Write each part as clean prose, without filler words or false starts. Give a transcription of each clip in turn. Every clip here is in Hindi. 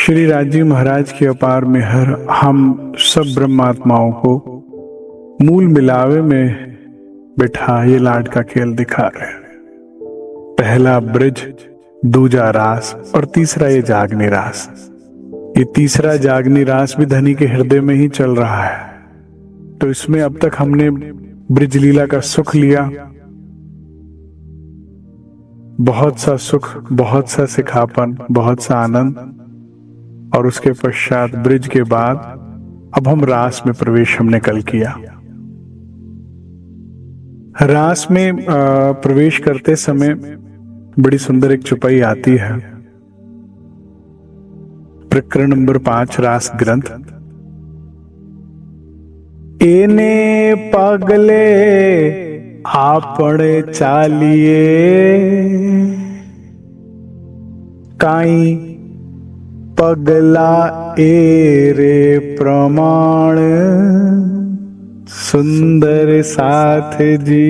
श्री राजी महाराज की अपार मेहर हम सब ब्रह्मात्माओं को मूल मिलावे में बिठा ये लाड का खेल दिखा रहे हैं। पहला ब्रिज, दूजा रास और तीसरा ये जागनी रास। ये तीसरा जागनी रास भी धनी के हृदय में ही चल रहा है। तो इसमें अब तक हमने ब्रिज लीला का सुख लिया, बहुत सा सुख, बहुत सा सिखापन, बहुत सा आनंद। और उसके पश्चात ब्रिज के बाद अब हम रास में प्रवेश हमने कल किया। रास में प्रवेश करते समय बड़ी सुंदर एक चौपाई आती है। प्रकरण नंबर 5 रास ग्रंथ। एने पगले आपणे चालिए, काई पगला एरे प्रमाण, सुंदर साथ जी।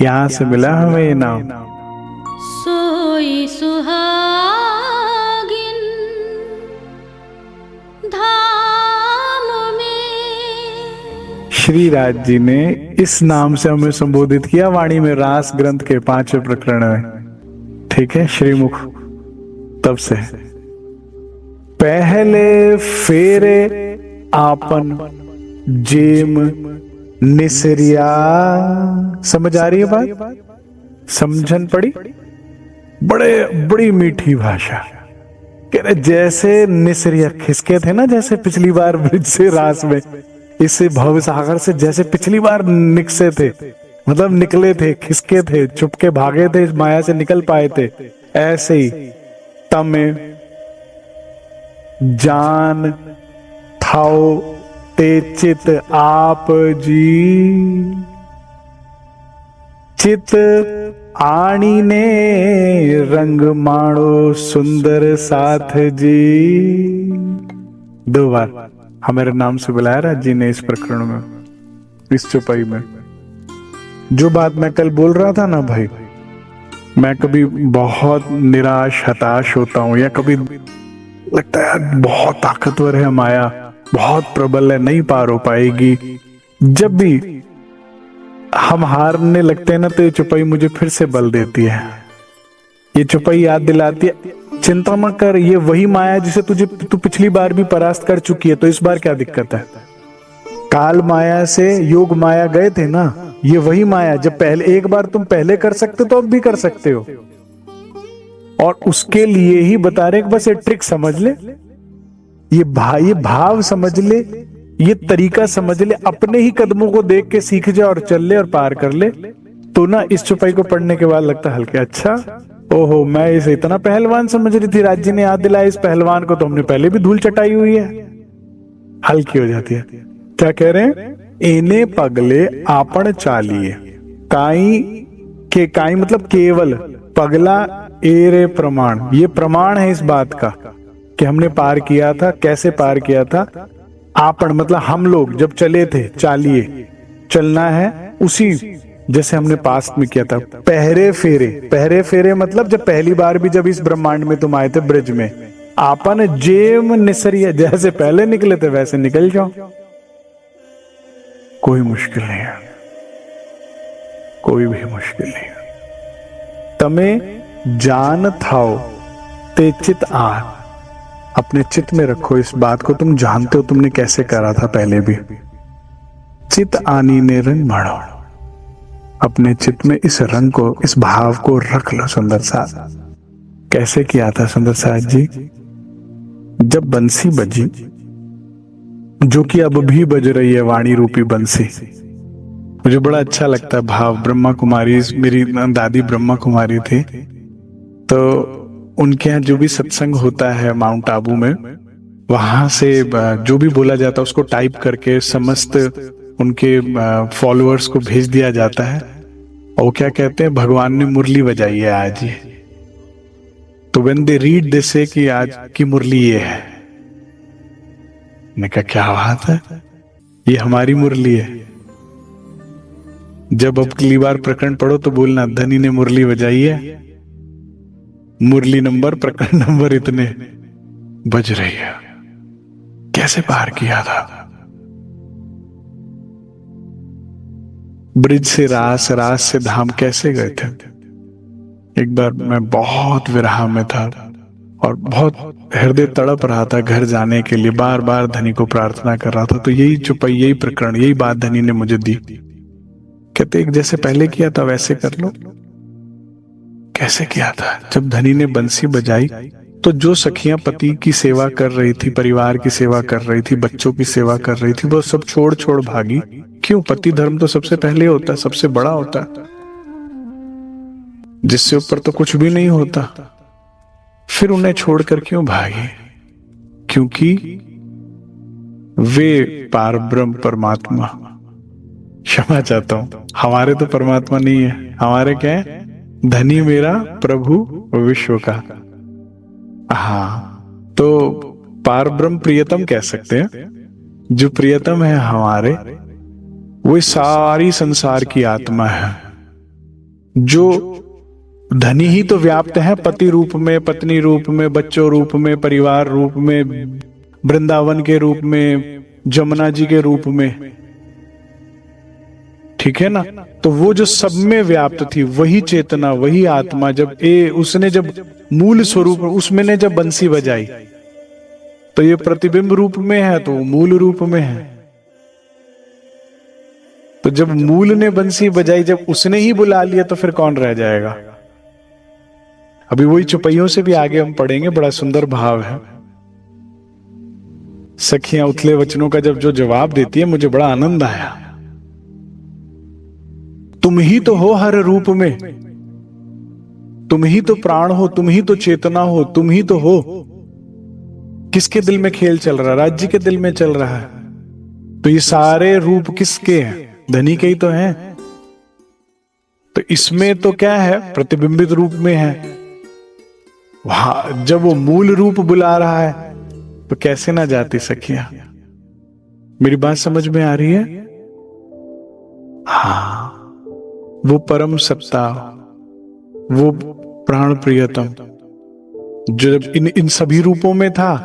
यहां से मिला हमें ये नाम। सोई सुहागिन धाम में। श्री राज जी ने इस नाम से हमें संबोधित किया वाणी में, रास ग्रंथ के 5वें प्रकरण में। ठीक है, श्रीमुख तब से पहले फेरे आपन जेम निसरिया। समझ आ रही है बात? समझन पड़ी? बड़ी मीठी भाषा। कह रहे जैसे निसरिया खिसके थे ना, जैसे पिछली बार ब्रिज से रास में इस भव सागर से जैसे पिछली बार निकसे थे, मतलब निकले थे, खिसके थे, चुपके भागे थे, इस माया से निकल पाए थे, ऐसे ही तमें जान थाओ ते चित आप जी। चित आनी ने रंग माणो सुंदर साथ जी। 2 बार हमारे नाम से बुलाया राज जी ने इस प्रकरण में, इस चौपाई में। जो बात मैं कल बोल रहा था ना भाई, मैं कभी बहुत निराश हताश होता हूं, या कभी लगता है यार बहुत ताकतवर है माया, बहुत प्रबल है, नहीं पार हो पाएगी। जब भी हम हारने लगते हैं ना, तो ये चौपाई मुझे फिर से बल देती है। ये चौपाई याद दिलाती है, चिंता मत कर, ये वही माया जिसे तू पिछली बार भी परास्त कर चुकी है, तो इस बार क्या दिक्कत है। काल माया से योग माया गए थे ना, ये वही माया। जब पहले एक बार तुम पहले कर सकते तो अब भी कर सकते हो। और उसके लिए ही बता रहे कि बस ये ट्रिक समझ ले, ये भाव समझ ले, ये तरीका समझ ले, अपने ही कदमों को देख के सीख जा और चल ले और पार कर ले। तो ना इस चौपाई को पढ़ने के बाद लगता हल्के, अच्छा ओहो, मैं इसे इतना पहलवान समझ रही थी, राज्य ने याद दिलाया इस पहलवान को तो हमने पहले भी धूल चटाई हुई है। हल्की हो जाती है। क्या कह रहे हैं? एने पगले आपन चालिए, काई मतलब केवल, पगला एरे प्रमाण, ये प्रमाण है इस बात का कि हमने पार किया था। कैसे पार किया था? आपन मतलब हम लोग जब चले थे, चालिए चलना है उसी जैसे हमने पास्ट में किया था। पहरे फेरे मतलब जब पहली बार भी जब इस ब्रह्मांड में तुम आए थे ब्रिज में, आपन जेम निसरिया, जैसे पहले निकले थे वैसे निकल जाओ। कोई मुश्किल नहीं है, कोई भी मुश्किल नहीं है। तमें जान थाओ ते चित आ, अपने चित में रखो इस बात को, तुम जानते हो तुमने कैसे करा था पहले भी। चित आनी ने रंग माणो, अपने चित में इस रंग को, इस भाव को रख लो। सुंदर साथ कैसे किया था सुंदर साथ जी? जब बंसी बजी, जो कि अब भी बज रही है, वाणी रूपी बंसी, मुझे बड़ा अच्छा लगता है भाव। ब्रह्मा कुमारी, मेरी दादी ब्रह्मा कुमारी थी, तो उनके यहाँ जो भी सत्संग होता है माउंट आबू में, वहां से जो भी बोला जाता है उसको टाइप करके समस्त उनके फॉलोअर्स को भेज दिया जाता है। और वो क्या कहते हैं, भगवान ने मुरली बजाई है आज ये। तो व्हेन दे रीड दे से कि आज की मुरली ये है। मैंने कहा क्या बात है, ये हमारी मुरली है। जब अब अगली बार प्रकरण पढ़ो तो बोलना धनी ने मुरली बजाई है, मुरली नंबर प्रकरण नंबर इतने। बज रही है। कैसे पार किया था? ब्रिज से रास, रास से धाम कैसे गए थे? एक बार मैं बहुत विरह में था और बहुत हृदय तड़प रहा था घर जाने के लिए, बार बार धनी को प्रार्थना कर रहा था। तो यही चुपाई, यही प्रकरण, यही बात धनी ने मुझे दी। कहते एक जैसे पहले किया था वैसे कर लो। कैसे किया था? जब धनी ने बंसी बजाई तो जो सखियां पति की सेवा कर रही थी, परिवार की सेवा कर रही थी, बच्चों की सेवा कर रही थी, वो सब छोड़ छोड़ भागी। क्यों? पति धर्म तो सबसे पहले होता है, सबसे बड़ा होता है, जिससे ऊपर तो कुछ भी नहीं होता। फिर उन्हें छोड़कर क्यों भागी? क्योंकि वे पारब्रह्म परमात्मा, क्षमा चाहता हूं, हमारे तो परमात्मा नहीं है, हमारे क्या है? धनी मेरा प्रभु विश्व का। हाँ, तो पारब्रह्म प्रियतम कह सकते हैं। जो प्रियतम है हमारे, वो सारी संसार की आत्मा है। जो धनी ही तो व्याप्त है पति रूप में, पत्नी रूप में, बच्चों रूप में, परिवार रूप में, वृंदावन के रूप में, जमुना जी के रूप में, ठीक है ना? तो वो जो सब में व्याप्त थी, वही चेतना, वही आत्मा, जब उसने जब मूल स्वरूप उसमें ने जब बंसी बजाई, तो ये प्रतिबिंब रूप में है, तो मूल रूप में है। तो जब मूल ने बंसी बजाई, जब उसने ही बुला लिया, तो फिर कौन रह जाएगा? अभी वही चुपैयों से भी आगे हम पढ़ेंगे, बड़ा सुंदर भाव है। सखियां उथले वचनों का जब जो जवाब देती है, मुझे बड़ा आनंद आया। तुम ही तो हो हर रूप में, तुम ही तो प्राण हो, तुम ही तो चेतना हो, तुम ही तो हो। किसके दिल में खेल चल रहा है? राज्य के दिल में चल रहा है। तो ये सारे रूप किसके हैं? धनी के ही तो हैं। तो इसमें तो क्या है? प्रतिबिंबित रूप में है। वहां जब वो मूल रूप बुला रहा है, तो कैसे ना जाती सखियां? मेरी बात समझ में आ रही है? हाँ, वो परम सत्ता, वो प्राण प्रियतम, जो जब इन सभी रूपों में था,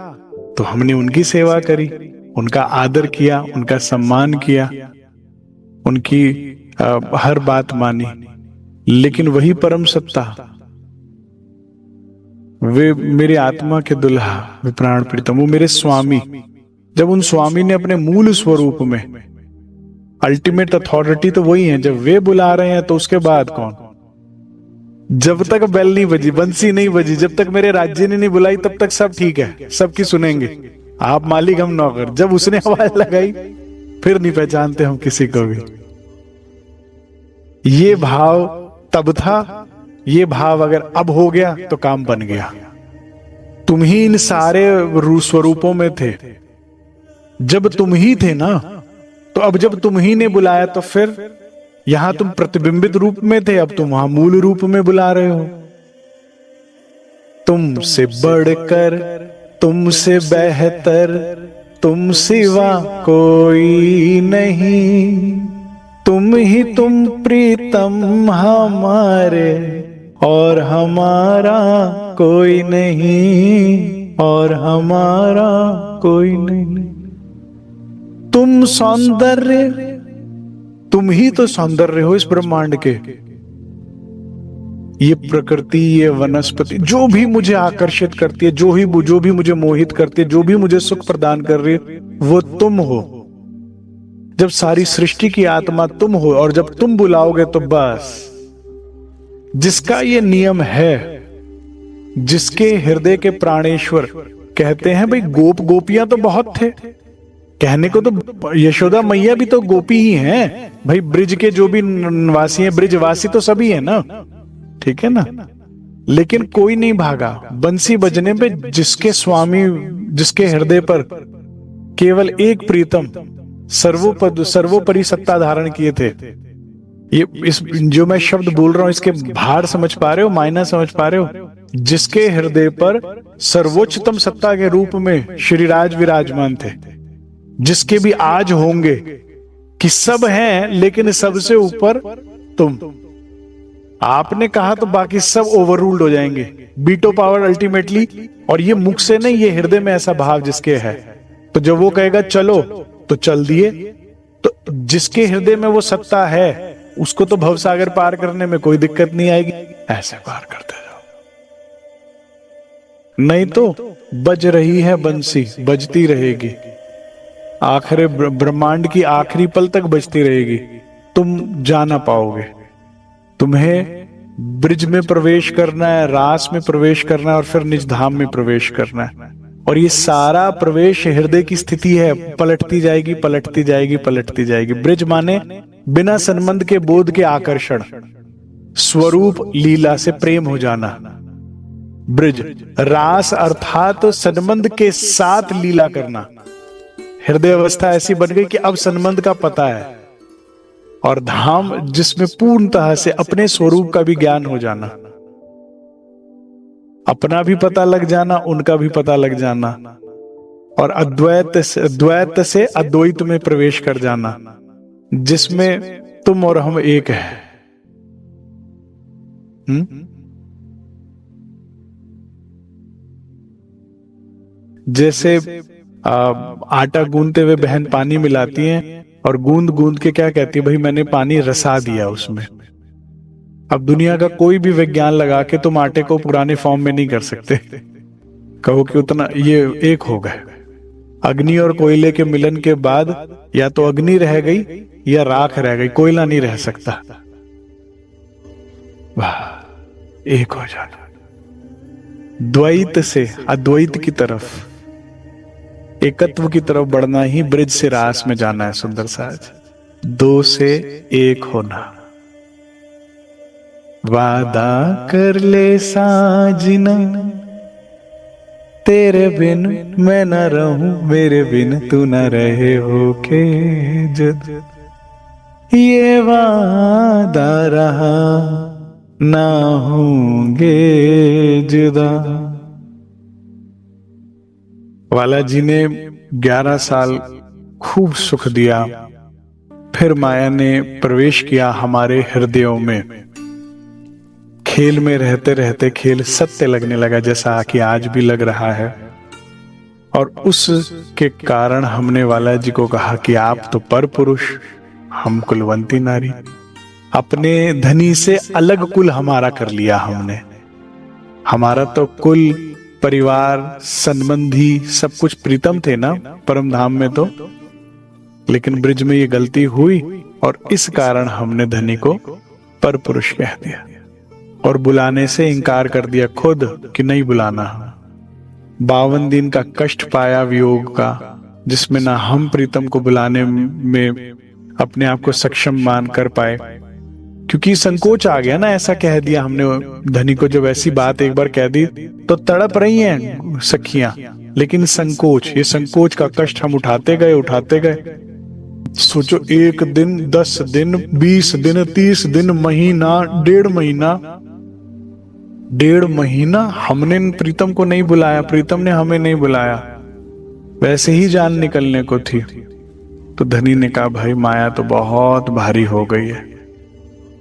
तो हमने उनकी सेवा करी, उनका आदर किया, उनका सम्मान किया, उनकी हर बात मानी। लेकिन वही परम सत्ता, वे मेरी आत्मा के दुल्हा, वे प्राण प्रीतम, वो मेरे स्वामी, जब उन स्वामी ने अपने मूल स्वरूप में, अल्टीमेट अथॉरिटी तो वही है, जब वे बुला रहे हैं तो उसके बाद कौन? जब तक बेल नहीं बजी, बंसी नहीं बजी, जब तक मेरे राज्य ने नहीं बुलाई, तब तक सब ठीक है, सबकी सुनेंगे, आप मालिक हम नौकर। जब उसने आवाज लगाई, फिर नहीं पहचानते हम किसी को भी। ये भाव तब था, ये भाव अगर अब हो गया तो काम बन गया। तुम ही इन सारे स्वरूपों में थे। जब तुम ही थे ना, तो अब जब तुम ही ने बुलाया, तो फिर यहां तुम प्रतिबिंबित रूप में थे, अब तुम वहां मूल रूप में बुला रहे हो। तुमसे बढ़कर, तुमसे बेहतर, तुम सिवा कोई नहीं, तुम ही तुम प्रीतम हमारे, और हमारा कोई नहीं, और हमारा कोई नहीं। तुम सौंदर्य, तुम ही तो सौंदर्य हो इस ब्रह्मांड के। ये प्रकृति, ये वनस्पति, जो भी मुझे आकर्षित करती है, जो भी मुझे मोहित करती है, जो भी मुझे सुख प्रदान कर रही है, वो तुम हो। जब सारी सृष्टि की आत्मा तुम हो, और जब तुम बुलाओगे तो बस, जिसका ये नियम है, जिसके हृदय के प्राणेश्वर कहते हैं, भाई गोप गोपियां तो बहुत थे, कहने को तो यशोदा मैया भी तो गोपी ही हैं भाई, ब्रिज के जो भी निवासी हैं, ब्रिजवासी तो सभी है ना, ठीक है ना। लेकिन कोई नहीं भागा बंसी बजने पे, जिसके स्वामी, जिसके हृदय पर केवल एक प्रीतम सर्वोपरि सत्ता धारण किए थे। ये इस जो मैं शब्द बोल रहा हूं, इसके भार समझ पा रहे हो, मायना समझ पा रहे हो? जिसके हृदय पर सर्वोच्चतम सत्ता के रूप में श्री राज विराजमान थे, जिसके भी आज होंगे, कि सब हैं लेकिन सबसे ऊपर तुम। आपने कहा तो बाकी सब ओवर रूल्ड हो जाएंगे, बीटो पावर अल्टीमेटली। और ये मुख से नहीं, ये हृदय में ऐसा भाव जिसके है, तो जब वो कहेगा चलो तो चल दिए। तो जिसके हृदय में वो सत्ता है उसको तो भवसागर पार करने में कोई दिक्कत नहीं आएगी, ऐसे पार करते जाओ। नहीं तो बज रही है बंसी, बजती रहेगी, आखिरी ब्रह्मांड की आखिरी पल तक बजती रहेगी, तुम जा ना पाओगे। तुम्हें ब्रिज में प्रवेश करना है, रास में प्रवेश करना है और फिर निज धाम में प्रवेश करना है। और ये सारा प्रवेश हृदय की स्थिति है, पलटती जाएगी पलटती जाएगी पलटती जाएगी। ब्रिज माने बिना संबंध के बोध के आकर्षण, स्वरूप लीला से प्रेम हो जाना। ब्रिज रास अर्थात संबंध के साथ लीला करना। हृदय अवस्था ऐसी बन गई कि अब संबंध का पता है, और धाम जिसमें पूर्णतः से अपने स्वरूप का भी ज्ञान हो जाना, अपना भी पता लग जाना, उनका भी पता लग जाना, और द्वैत से अद्वैत में प्रवेश कर जाना, जिसमें तुम और हम एक है। जैसे आटा गूंदते हुए बहन पानी मिलाती हैं और गूंद गूंद के क्या कहती है, भाई मैंने पानी रसा दिया उसमें। अब दुनिया का कोई भी विज्ञान लगा के तुम आटे को पुराने फॉर्म में नहीं कर सकते, कहो कि उतना ये एक हो गए। अग्नि और कोयले के मिलन के बाद या तो अग्नि रह गई या राख रह गई, कोयला नहीं रह सकता। वाह, एक हो जाना। द्वैत से अद्वैत की तरफ, एकत्व की तरफ बढ़ना ही ब्रिज से रास में जाना है। सुंदर साज, दो से एक होना। वादा कर ले साजना, तेरे बिन मैं न रहूं, मेरे बिन तू न रहे हो के जुद। ये वादा रहा, ना होंगे जुदा। वाला जी ने 11 साल खूब सुख दिया, फिर माया ने प्रवेश किया हमारे हृदयों में। खेल में रहते रहते खेल सत्य लगने लगा, जैसा कि आज भी लग रहा है। और उसके कारण हमने वाला जी को कहा कि आप तो पर पुरुष, हम कुलवंती नारी। अपने धनी से अलग कुल हमारा कर लिया हमने। हमारा तो कुल, परिवार, संबंधी सब कुछ प्रीतम थे ना परम धाम में तो, लेकिन ब्रिज में ये गलती हुई और इस कारण हमने धनी को पर पुरुष कह दिया और बुलाने से इनकार कर दिया खुद कि नहीं बुलाना। 52 दिन का कष्ट पाया वियोग का, जिसमें ना हम प्रीतम को बुलाने में अपने आप को सक्षम मान कर पाए, क्योंकि संकोच आ गया ना। ऐसा कह दिया हमने धनी को, जब ऐसी बात एक बार कह दी तो तड़प रही हैं सखियां, लेकिन संकोच, ये संकोच का कष्ट हम उठाते गए। सोचो, 1 दिन, 10 दिन, 20 दिन, 30 दिन, महीना, 1.5 महीना हमने प्रीतम को नहीं बुलाया, प्रीतम ने हमें नहीं बुलाया, वैसे ही जान निकलने को थी। तो धनी ने कहा, भाई माया तो बहुत भारी हो गई है।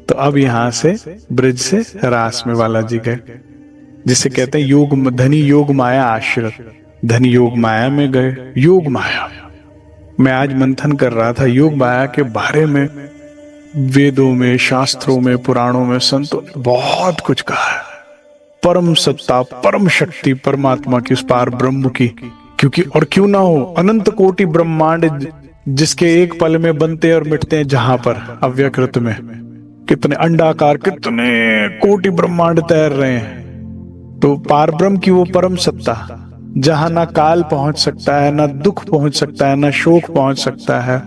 तो अब यहां से ब्रिज से रास में वाला जी गए, जिसे कहते हैं योग, धनी योग माया आश्रित। धनी योग माया में गए। योग माया, मैं आज मंथन कर रहा था योग माया के बारे में। वेदों में, शास्त्रों में, पुराणों में संतों ने बहुत कुछ कहा है। परम सत्ता, परम शक्ति परमात्मा की, उस पार ब्रह्म की। क्योंकि और क्यों ना हो, अनंत कोटि ब्रह्मांड जिसके एक पल में बनते और मिटते हैं, जहां पर अव्यकृत में कितने अंडाकार, कितने कोटि ब्रह्मांड तैर रहे हैं। तो पार ब्रह्म की वो परम सत्ता, जहां ना काल पहुंच सकता है, ना दुख पहुंच सकता है, ना शोक पहुंच सकता है,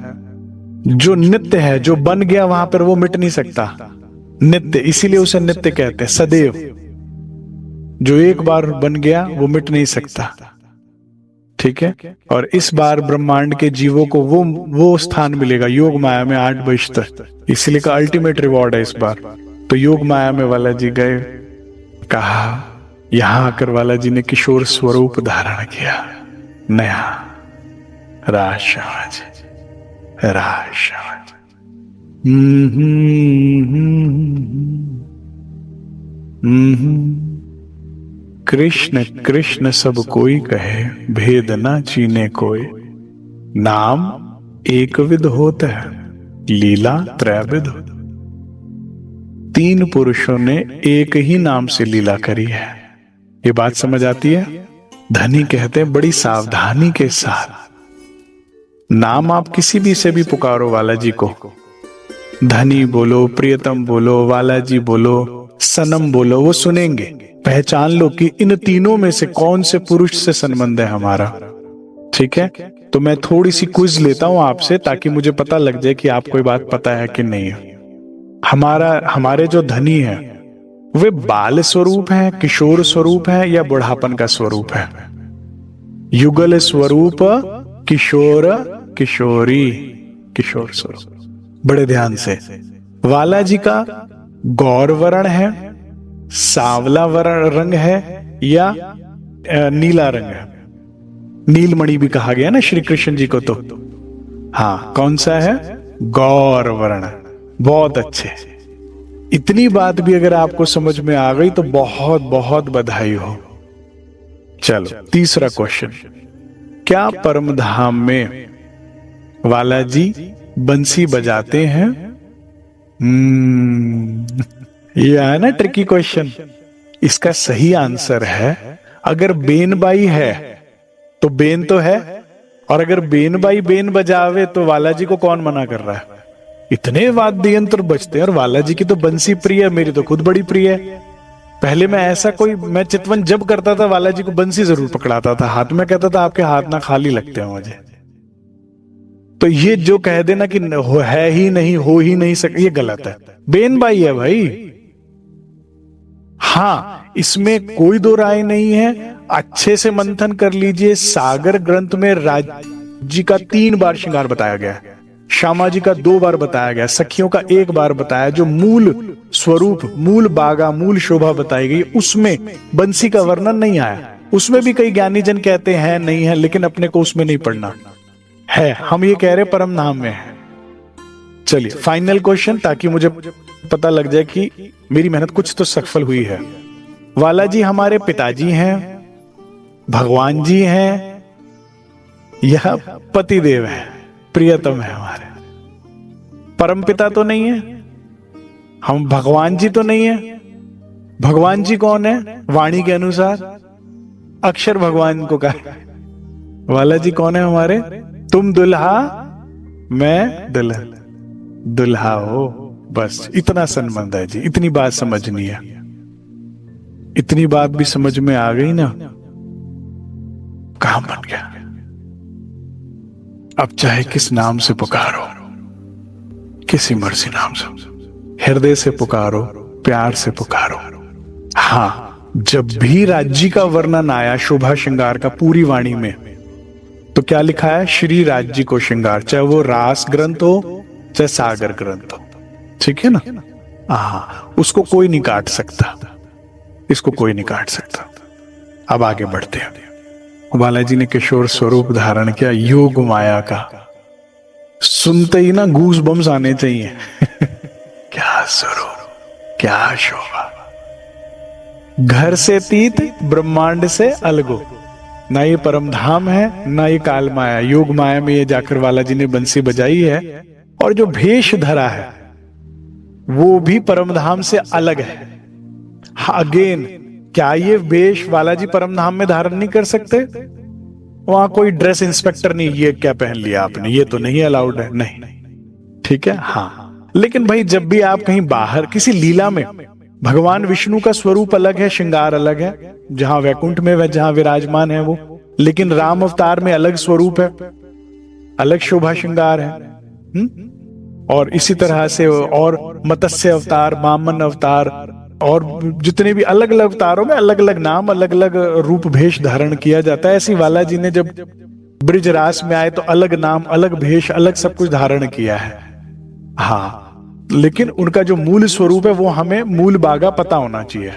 जो नित्य है, जो बन गया वहां पर वो मिट नहीं सकता, नित्य, इसीलिए उसे नित्य कहते हैं, सदैव। जो एक बार बन गया वो मिट नहीं सकता, ठीक है। और इस बार ब्रह्मांड के जीवों को वो स्थान मिलेगा योग माया में 8 वर्ष तक, इसलिए का अल्टीमेट रिवॉर्ड है इस बार। तो योग माया में वाला जी गए, कहा, यहां आकर वाला जी ने किशोर स्वरूप धारण किया, नया राज। कृष्ण कृष्ण सब कोई कहे, भेद ना चीने कोई। नाम एक विध होत है, लीला त्रैविध। तीन पुरुषों ने एक ही नाम से लीला करी है। ये बात समझ आती है? धनी कहते हैं बड़ी सावधानी के साथ नाम आप किसी भी से भी पुकारो वाला जी को। धनी बोलो, प्रियतम बोलो, वाला जी बोलो, सनम बोलो, वो सुनेंगे। पहचान लो कि इन तीनों में से कौन से पुरुष से संबंध है हमारा। ठीक है, तो मैं थोड़ी सी क्विज लेता हूं आपसे ताकि मुझे पता लग जाए कि आपको ये बात पता है कि नहीं है। हमारे जो धनी है वे बाल स्वरूप है, किशोर स्वरूप है, या बुढ़ापन का स्वरूप है? युगल स्वरूप, किशोर किशोरी, किशोर स्वरूप। बड़े ध्यान से। वाला जी का गौर वर्ण है, सांवला वर्ण रंग है, या नीला रंग है? नीलमणि भी कहा गया ना श्री कृष्ण जी को। तो हाँ, कौन सा है? गौर वर्ण। बहुत अच्छे। इतनी बात भी अगर आपको समझ में आ गई तो बहुत बहुत बधाई हो। चलो तीसरा क्वेश्चन। क्या परम धाम में वाला जी बंसी बजाते हैं? ये है ना ट्रिकी क्वेश्चन। इसका सही आंसर है, अगर बेनबाई है तो बेन तो है, और अगर बेनबाई बेन बजावे तो वाला जी को कौन मना कर रहा है? इतने वाद्य यंत्र बजते हैं, और वाला जी की तो बंसी प्रिय है, मेरी तो खुद बड़ी प्रिय है। पहले मैं चितवन जब करता था वाला जी को बंसी जरूर पकड़ाता था हाथ में, कहता था आपके हाथ ना खाली लगते हैं मुझे। तो ये जो कह देना कि है ही नहीं, हो ही नहीं सके, ये गलत है। बेनबाई है भाई। हाँ, इसमें कोई दो राय नहीं है। अच्छे से मंथन कर लीजिए। सागर ग्रंथ में राज जी का 3 बार श्रृंगार बताया गया है, श्यामा जी का 2 बार बताया गया, सखियों का 1 बार बताया। जो मूल स्वरूप, मूल बागा, मूल शोभा बताई गई, उसमें बंसी का वर्णन नहीं आया। उसमें भी कई ज्ञानी जन कहते हैं नहीं है, लेकिन अपने को उसमें नहीं पढ़ना है। हम ये कह रहे परम धाम में है। चलिए फाइनल क्वेश्चन, ताकि मुझे पता लग जाए कि मेरी मेहनत कुछ तो सफल हुई है। वाला जी हमारे पिताजी हैं, भगवान जी हैं, यह पतिदेव है, प्रियतम है हमारे? परमपिता तो नहीं है, हम भगवान जी तो नहीं है। भगवान जी कौन है? वाणी के अनुसार अक्षर भगवान को कहा। वाला जी कौन है हमारे? तुम दुल्हा, मैं दुल्हन। दुल्हा हो, बस इतना संबंध है जी। इतनी बात समझनी है। इतनी बात भी समझ में आ गई ना, काम बन गया। अब चाहे किस नाम से पुकारो, किसी मर्जी नाम से, हृदय से पुकारो, प्यार से पुकारो। हाँ, जब भी राज्य का वर्णन आया शोभा श्रृंगार का पूरी वाणी में, तो क्या लिखा है? श्री राज्य को श्रृंगार, चाहे वो रास ग्रंथ हो चाहे सागर ग्रंथ हो। ठीक है ना? हाँ, उसको कोई नहीं काट सकता, इसको कोई नहीं काट सकता। अब आगे बढ़ते हैं। बालाजी ने किशोर स्वरूप धारण किया, योग माया का। सुनते ही ना गूज बम्स आने चाहिए। क्या स्वरूप, क्या शोभा। घर से तीत, ब्रह्मांड से अलगो। ना ये परम धाम है, ना ये काल माया। योग माया में ये जाकर वाला जी ने बंसी बजाई है, और जो भेष धरा है वो भी परम धाम से अलग है। अगेन, क्या ये वेश वाला जी परम धाम में धारण नहीं कर सकते? वहां कोई ड्रेस इंस्पेक्टर नहीं, ये क्या पहन लिया आपने, ये तो नहीं अलाउड है, नहीं। ठीक है, हाँ। लेकिन भाई जब भी आप कहीं बाहर किसी लीला में, भगवान विष्णु का स्वरूप अलग है, श्रृंगार अलग है, जहां वैकुंठ में वह जहां विराजमान है वो, लेकिन राम अवतार में अलग स्वरूप है, अलग शोभा श्रृंगार है। और इसी तरह से और मत्स्य अवतार, वामन अवतार, और जितने भी अलग अलग अवतारों में अलग अलग नाम, अलग अलग रूप भेष धारण किया जाता है। ऐसी वाला जी ने जब ब्रिजरास में आए तो अलग नाम, अलग भेष, अलग सब कुछ धारण किया है। हाँ, लेकिन उनका जो मूल स्वरूप है वो हमें मूल बागा पता होना चाहिए।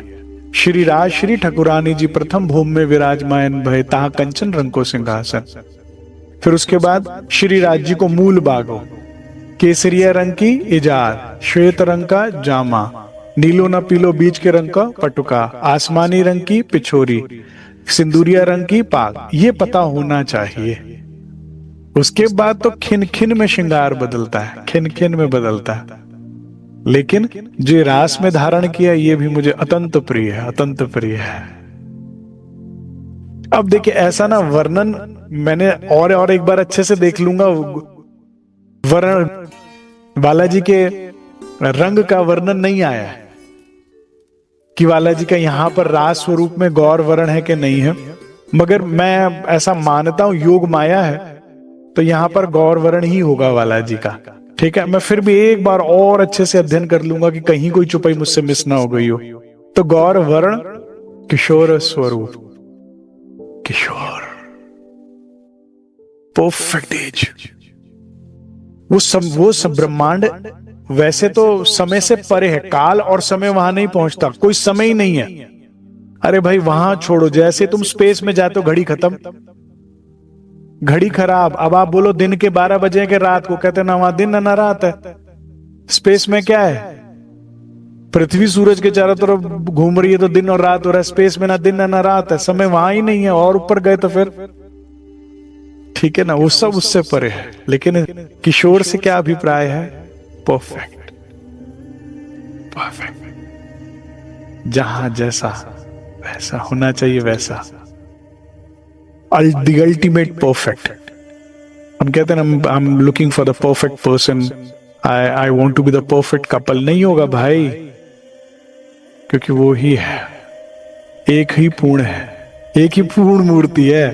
श्री राज श्री ठकुरानी जी प्रथम भूम में विराजमान भय, ताहा कंचन रंग को सिंहासन। फिर उसके बाद श्री राज जी को मूल बागो, केसरिया रंग की इजार, श्वेत रंग का जामा, नीलो ना पीलो बीच के रंग का पटुका, आसमानी रंग की पिछोरी, सिंदूरिया रंग की पाग, ये पता होना चाहिए। उसके बाद तो खिन खिन में श्रृंगार बदलता है, खिन खिन में बदलता है। लेकिन जो ये रास में धारण किया ये भी मुझे अत्यंत प्रिय है, अत्यंत प्रिय है। अब देखिए ऐसा ना वर्णन मैंने और एक बार अच्छे से देख लूंगा। वर्ण बालाजी के रंग का वर्णन नहीं आया है कि बालाजी का यहां पर रास स्वरूप में गौर वर्ण है कि नहीं है, मगर मैं ऐसा मानता हूं योग माया है तो यहां पर गौर वर्ण ही होगा बालाजी का। ठीक है, मैं फिर भी एक बार और अच्छे से अध्ययन कर लूंगा कि कहीं कोई चुपाई मुझसे मिस ना हो गई हो। तो गौर वर्ण किशोर स्वरूप, किशोर परफेक्ट एज। वो सब ब्रह्मांड वैसे तो समय से परे है, काल और समय वहां नहीं पहुंचता, कोई समय ही नहीं है। अरे भाई वहां छोड़ो, जैसे तुम स्पेस में जाते हो घड़ी खत्म, घड़ी खराब। अब आप बोलो दिन के 12 बजे के रात को, कहते ना वहां दिन ना रात है। स्पेस में क्या है, पृथ्वी सूरज के चारों तरफ घूम रही है तो दिन और रात हो रहा है। स्पेस में ना दिन ना रात है, समय वहां ही नहीं है। और ऊपर गए तो फिर ठीक है ना, वो सब उससे परे है। लेकिन किशोर से क्या अभिप्राय है? परफेक्ट, परफेक्ट, जहां जैसा वैसा होना चाहिए, वैसा the ultimate perfect। हम कहते हैं ना, I'm looking for the perfect person, I want to be the perfect couple। नहीं होगा भाई, क्योंकि वो ही है, एक ही पूर्ण है, एक ही पूर्ण मूर्ति है।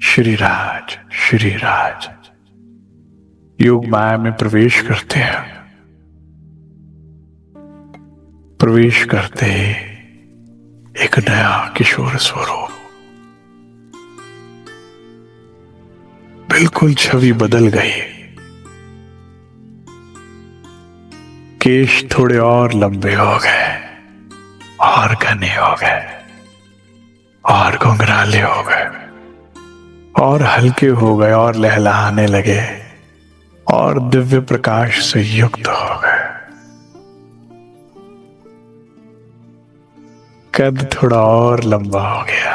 श्रीराज, श्रीराज योग माया में प्रवेश करते हैं। प्रवेश करते ही एक नया किशोर स्वरूप, बिल्कुल छवि बदल गई। केश थोड़े और लंबे हो गए, और घने हो गए, और घुंघराले हो गए, और हल्के हो गए, और लहलहाने लगे, और दिव्य प्रकाश से युक्त हो गए। कद थोड़ा और लंबा हो गया,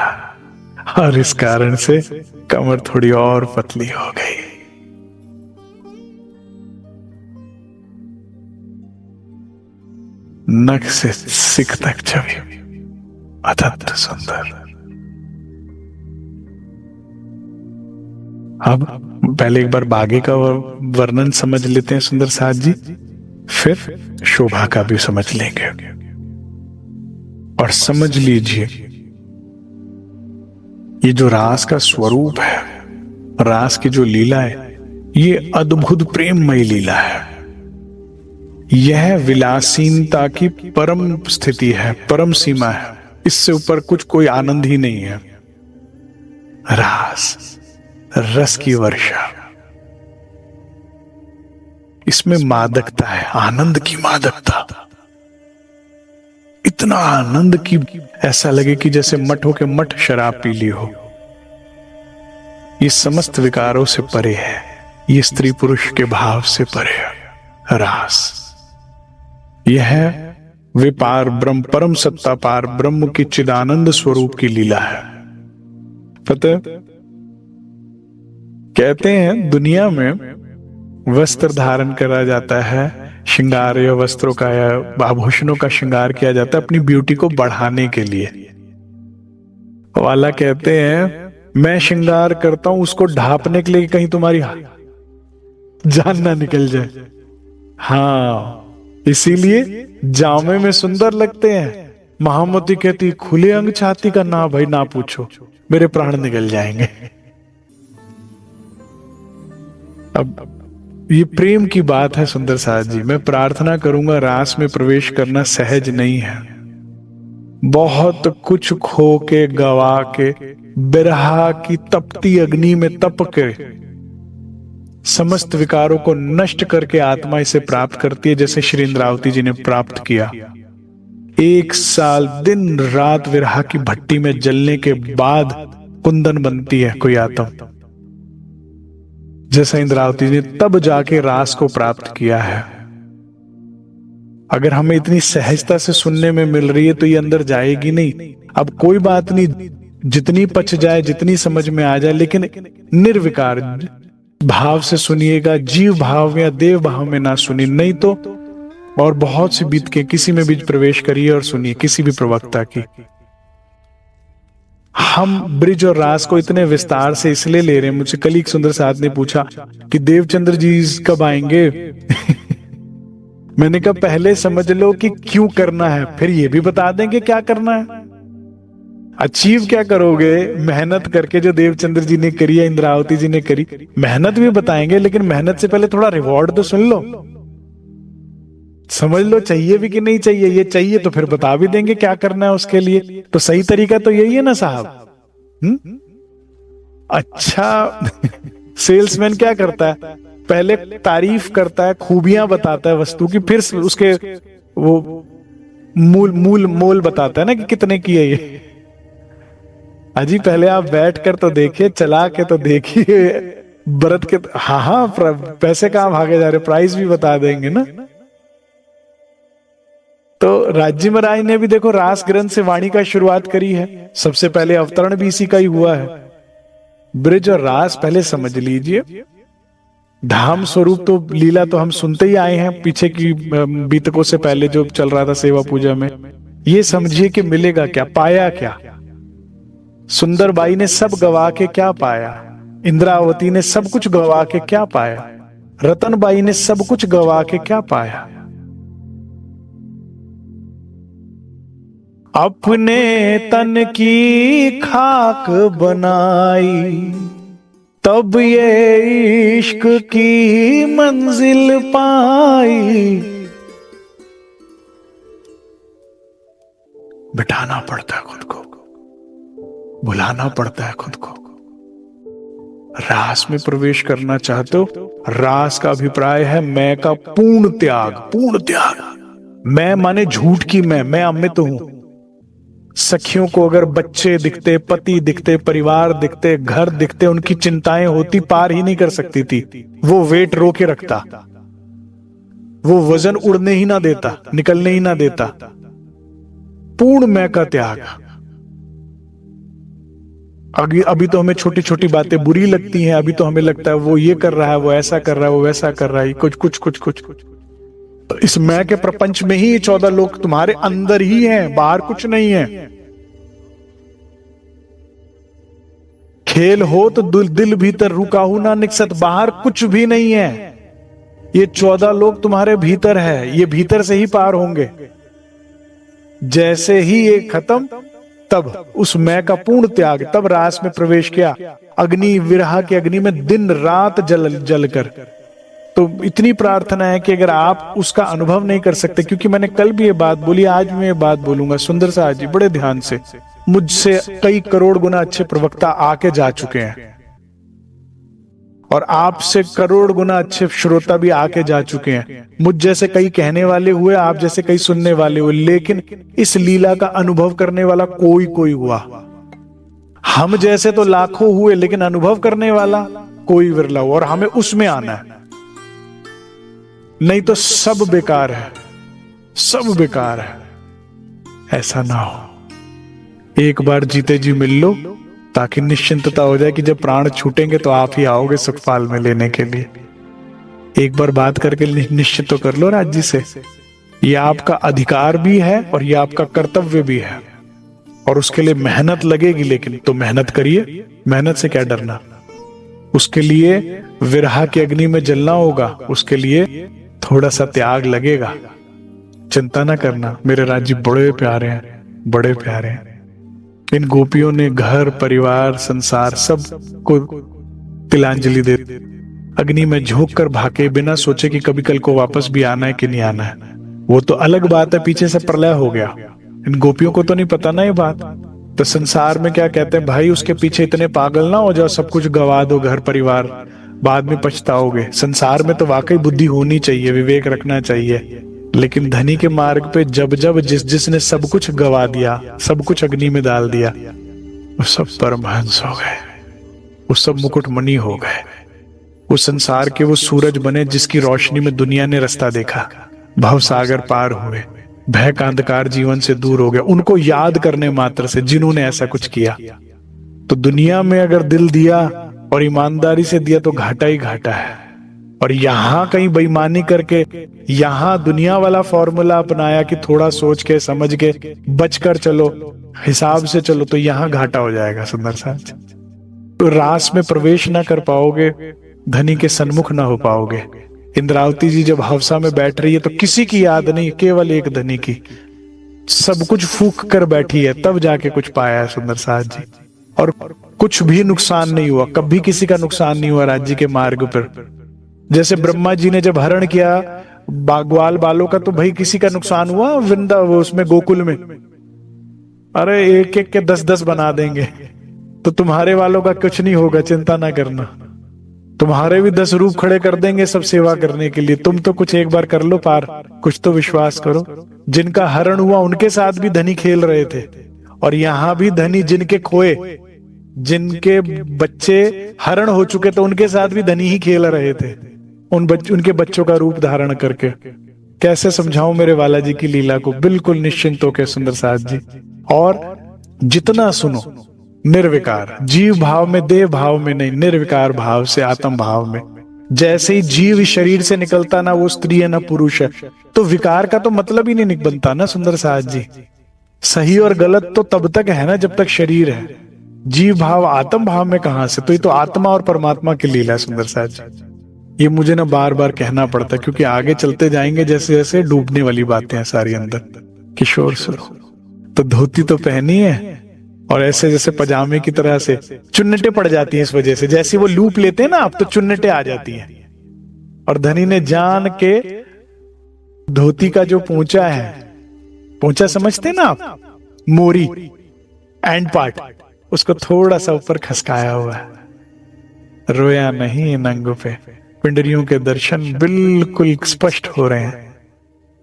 और इस कारण से कमर थोड़ी और पतली हो गई। नख से सिख तक छवि अत्यंत सुंदर। अब पहले एक बार बागे का वर्णन समझ लेते हैं सुंदर साथ जी, फिर शोभा का भी समझ लेंगे। और समझ लीजिए, ये जो रास का स्वरूप है, रास की जो लीला है, ये अद्भुत प्रेममयी लीला है। यह विलासीनता की परम स्थिति है, परम सीमा है। इससे ऊपर कुछ कोई आनंद ही नहीं है। रास, रस की वर्षा, इसमें मादकता है, आनंद की मादकता। इतना आनंद की ऐसा लगे कि जैसे मठों के मठ शराब पी ली हो। ये समस्त विकारों से परे है, ये स्त्री पुरुष के भाव से परे है रास। यह वे पार ब्रह्म, परम सत्ता पार ब्रह्म की चिदानंद स्वरूप की लीला है। पता कहते हैं दुनिया में वस्त्र धारण करा जाता है, श्रृंगार या वस्त्रों का या आभूषणों का श्रृंगार किया जाता है अपनी ब्यूटी को बढ़ाने के लिए। वाला कहते हैं मैं श्रृंगार करता हूं उसको ढांपने के लिए, कहीं तुम्हारी जान ना निकल जाए। हाँ, इसीलिए जामे में सुंदर लगते हैं। महामती कहती खुले अंग छाती का ना भाई ना पूछो, मेरे प्राण निकल जाएंगे। अब ये प्रेम की बात है सुंदर साथ जी। मैं प्रार्थना करूंगा, रास में प्रवेश करना सहज नहीं है। बहुत कुछ खो के, गवा के, बिरहा की तपती अग्नि में तप के, समस्त विकारों को नष्ट करके आत्मा इसे प्राप्त करती है, जैसे श्री इंद्रावती जी ने प्राप्त किया। 1 साल दिन रात विरह की भट्टी में जलने के बाद कुंदन बनती है कोई आत्म, जैसा इंद्रावती ने तब जाके रास को प्राप्त किया है। अगर हमें इतनी सहजता से सुनने में मिल रही है तो ये अंदर जाएगी नहीं। अब कोई बात नहीं, जितनी पच जाए, जितनी समझ में आ जाए, लेकिन निर्विकार भाव से सुनिएगा, जीव भाव या देव भाव में ना सुनिए, नहीं तो और बहुत सी बीत के किसी में भी प्रवेश करिए और सुनिए किसी भी प्रवक्ता की। हम ब्रिज और रास को इतने विस्तार से इसलिए ले रहे हैं, मुझसे कल एक सुंदर साथ ने पूछा कि देवचंद्र जी कब आएंगे। मैंने कहा पहले समझ लो कि क्यों करना है, फिर ये भी बता देंगे क्या करना है। अचीव क्या करोगे मेहनत करके, जो देवचंद्र जी ने करी है, इंद्रावती जी ने करी, मेहनत भी बताएंगे, लेकिन मेहनत से पहले थोड़ा रिवॉर्ड तो सुन लो, समझ लो चाहिए भी कि नहीं चाहिए। ये चाहिए तो फिर बता भी देंगे क्या करना है उसके लिए। तो सही तरीका तो यही है ना साहब। अच्छा सेल्समैन क्या करता है, पहले तारीफ करता है, खूबियां बताता है वस्तु की, फिर उसके वो मोल बताता है ना कि कितने की है ये। अजी पहले आप बैठ कर तो देखिए, चला के तो देखिए, बरत के। हाँ, पैसे कहां भागे जा रहे, प्राइस भी बता देंगे ना। तो राज्य महाराज ने भी देखो रास ग्रंथ से वाणी का शुरुआत करी है, सबसे पहले अवतरण भी इसी का ही हुआ है। ब्रिज और रास पहले समझ लीजिए। धाम स्वरूप तो लीला तो हम सुनते ही आए हैं पीछे की बीतकों से पहले जो चल रहा था सेवा पूजा में। ये समझिए कि मिलेगा क्या, पाया क्या। सुंदर बाई ने सब गवा के क्या पाया, इंद्रावती ने सब कुछ गवा के क्या पाया, रतन बाई ने सब कुछ गवा के क्या पाया। अपने तन की खाक बनाई, तब ये इश्क की मंजिल पाई। बिठाना पड़ता है खुद को, बुलाना पड़ता है खुद को। रास में प्रवेश करना चाहते हो, रास का अभिप्राय है मैं का पूर्ण त्याग। पूर्ण त्याग, मैं माने झूठ की मैं अमित हूं। सखियों को अगर बच्चे दिखते, पति दिखते, परिवार दिखते, घर दिखते, उनकी चिंताएं होती, पार ही नहीं कर सकती थी। वो वेट रोके रखता, वो वजन उड़ने ही ना देता, निकलने ही ना देता। पूर्ण मैं का त्याग। अभी तो हमें छोटी छोटी बातें बुरी लगती हैं, अभी तो हमें लगता है वो ये कर रहा है, वो ऐसा कर रहा है, वो वैसा कर रहा है, कुछ। तो इस मैं के प्रपंच में ही 14 लोग तुम्हारे अंदर ही हैं, बाहर कुछ नहीं है। खेल हो तो दिल भीतर रुकाहू ना निकसत, बाहर कुछ भी नहीं है। ये 14 लोग तुम्हारे भीतर है, ये भीतर से ही पार होंगे। जैसे ही ये खत्म, तब उस मैं का पूर्ण त्याग, तब रास में प्रवेश किया। अग्नि, विरह के अग्नि में दिन रात जल कर। तो इतनी प्रार्थना है कि अगर आप उसका अनुभव नहीं कर सकते, क्योंकि मैंने कल भी ये बात बोली, आज भी ये बात बोलूंगा, सुंदर साहब जी बड़े ध्यान से, मुझसे कई करोड़ गुना अच्छे प्रवक्ता आके जा चुके हैं, और आपसे करोड़ गुना अच्छे श्रोता भी आके जा चुके हैं। मुझ जैसे कई कहने वाले हुए, आप जैसे कई सुनने वाले हुए, लेकिन इस लीला का अनुभव करने वाला कोई हुआ। हम जैसे तो लाखों हुए, लेकिन अनुभव करने वाला कोई विरला हुआ, और हमें उसमें आना है, नहीं तो सब बेकार है, सब बेकार है। ऐसा ना हो। एक बार जीते जी मिल लो, ताकि निश्चिंतता हो जाए कि जब प्राण छूटेंगे तो आप ही आओगे सुखपाल में लेने के लिए। एक बार बात करके निश्चित तो कर लो राज्य से। ये आपका अधिकार भी है और ये आपका कर्तव्य भी है, और उसके लिए मेहनत लगेगी, लेकिन तो मेहनत करिए। मेहनत से क्या डरना, उसके लिए विरह की अग्नि में जलना होगा, उसके लिए थोड़ा सा त्याग लगेगा। चिंता ना करना, मेरे राज्य बड़े प्यारे हैं, बड़े प्यारे हैं। इन गोपियों ने घर, परिवार, संसार सब को तिलांजलि दे अग्नि में झोंक कर भागे, बिना सोचे कि कभी कल को वापस भी आना है कि नहीं आना है। वो तो अलग बात है, पीछे से प्रलय हो गया, इन गोपियों को तो नहीं पता ना ये बात। तो संसार में क्या कहते हैं, भाई उसके पीछे इतने पागल ना हो जाओ, सब कुछ गवा दो, घर परिवार, बाद में पछताओगे। संसार में तो वाकई बुद्धि होनी चाहिए, विवेक रखना चाहिए, लेकिन धनी के मार्ग पे जब जब जिसने सब कुछ गवा दिया, सब कुछ अग्नि में डाल दिया, वो सब परमहंस हो गए, वो सब मुकुटमणि हो गए, वो संसार के वो सूरज बने जिसकी रोशनी में दुनिया ने रास्ता देखा, भव सागर पार हुए, भय का अंधकार जीवन से दूर हो गया। उनको याद करने मात्र से जिन्होंने ऐसा कुछ किया। तो दुनिया में अगर दिल दिया और ईमानदारी से दिया तो घाटा ही घाटा है। और यहां कहीं बेईमानी करके यहां दुनिया वाला फॉर्मूला अपनाया कि थोड़ा सोच के समझ के बचकर चलो, हिसाब से चलो, तो यहां घाटा हो जाएगा सुंदर साथ। तो रास में प्रवेश ना कर पाओगे, धनी के सन्मुख ना हो पाओगे। इंद्रावती जी जब हवसा में बैठ रही है तो किसी की याद नहीं, केवल एक धनी की, सब कुछ फूक कर बैठी है, तब जाके कुछ पाया है सुंदर साथ जी। और कुछ भी नुकसान नहीं हुआ, कभी किसी का नुकसान नहीं हुआ राज्य के मार्ग पर। जैसे ब्रह्मा जी ने जब हरण किया ग्वाल बालों का, तो भाई किसी का नुकसान हुआ वृंदा वो उसमें गोकुल में? अरे एक एक के 10-10 बना देंगे। तो तुम्हारे वालों का कुछ नहीं होगा, चिंता ना करना। तुम्हारे भी 10 रूप खड़े कर देंगे सब सेवा करने के लिए। तुम तो कुछ एक बार कर लो पार, कुछ तो विश्वास करो। जिनका हरण हुआ उनके साथ भी धनी खेल रहे थे, और यहां भी धनी जिनके खोए, जिनके बच्चे हरण हो चुके थे, उनके साथ भी धनी ही खेल रहे थे, उनके बच्चों का रूप धारण करके। कैसे समझाऊं मेरे वाला जी की लीला को? बिल्कुल निश्चिंत होकर सुंदर साथ जी। और जितना सुनो निर्विकार, जीव भाव में, देह भाव में नहीं, निर्विकार भाव से, आत्म भाव में। जैसे ही जीव शरीर से निकलता ना वो स्त्री है ना पुरुष है, तो विकार का तो मतलब ही नहीं बनता ना सुंदर साथ जी। सही और गलत तो तब तक है ना जब तक शरीर है। जीव भाव आत्म भाव में कहां से? तो ये तो आत्मा और परमात्मा की लीला सुंदर साथ जी। ये मुझे ना बार बार कहना पड़ता, क्योंकि आगे चलते जाएंगे जैसे जैसे डूबने वाली बातें हैं सारी अंदर। किशोर सुरो तो धोती तो पहनी है, और ऐसे जैसे पजामे की तरह से चुन्नटे पड़ जाती हैं इस वजह से। जैसे वो लूप लेते हैं ना आप, तो चुन्नटे आ जाती हैं। और धनी ने जान के धोती का जो पोंचा है, पोंचा समझते ना आप, मोरी एंड पार्ट, उसको थोड़ा सा ऊपर खसकाया हुआ है। रोया नहीं इन अंगों पे, पिंडरियों के दर्शन बिल्कुल स्पष्ट हो रहे हैं।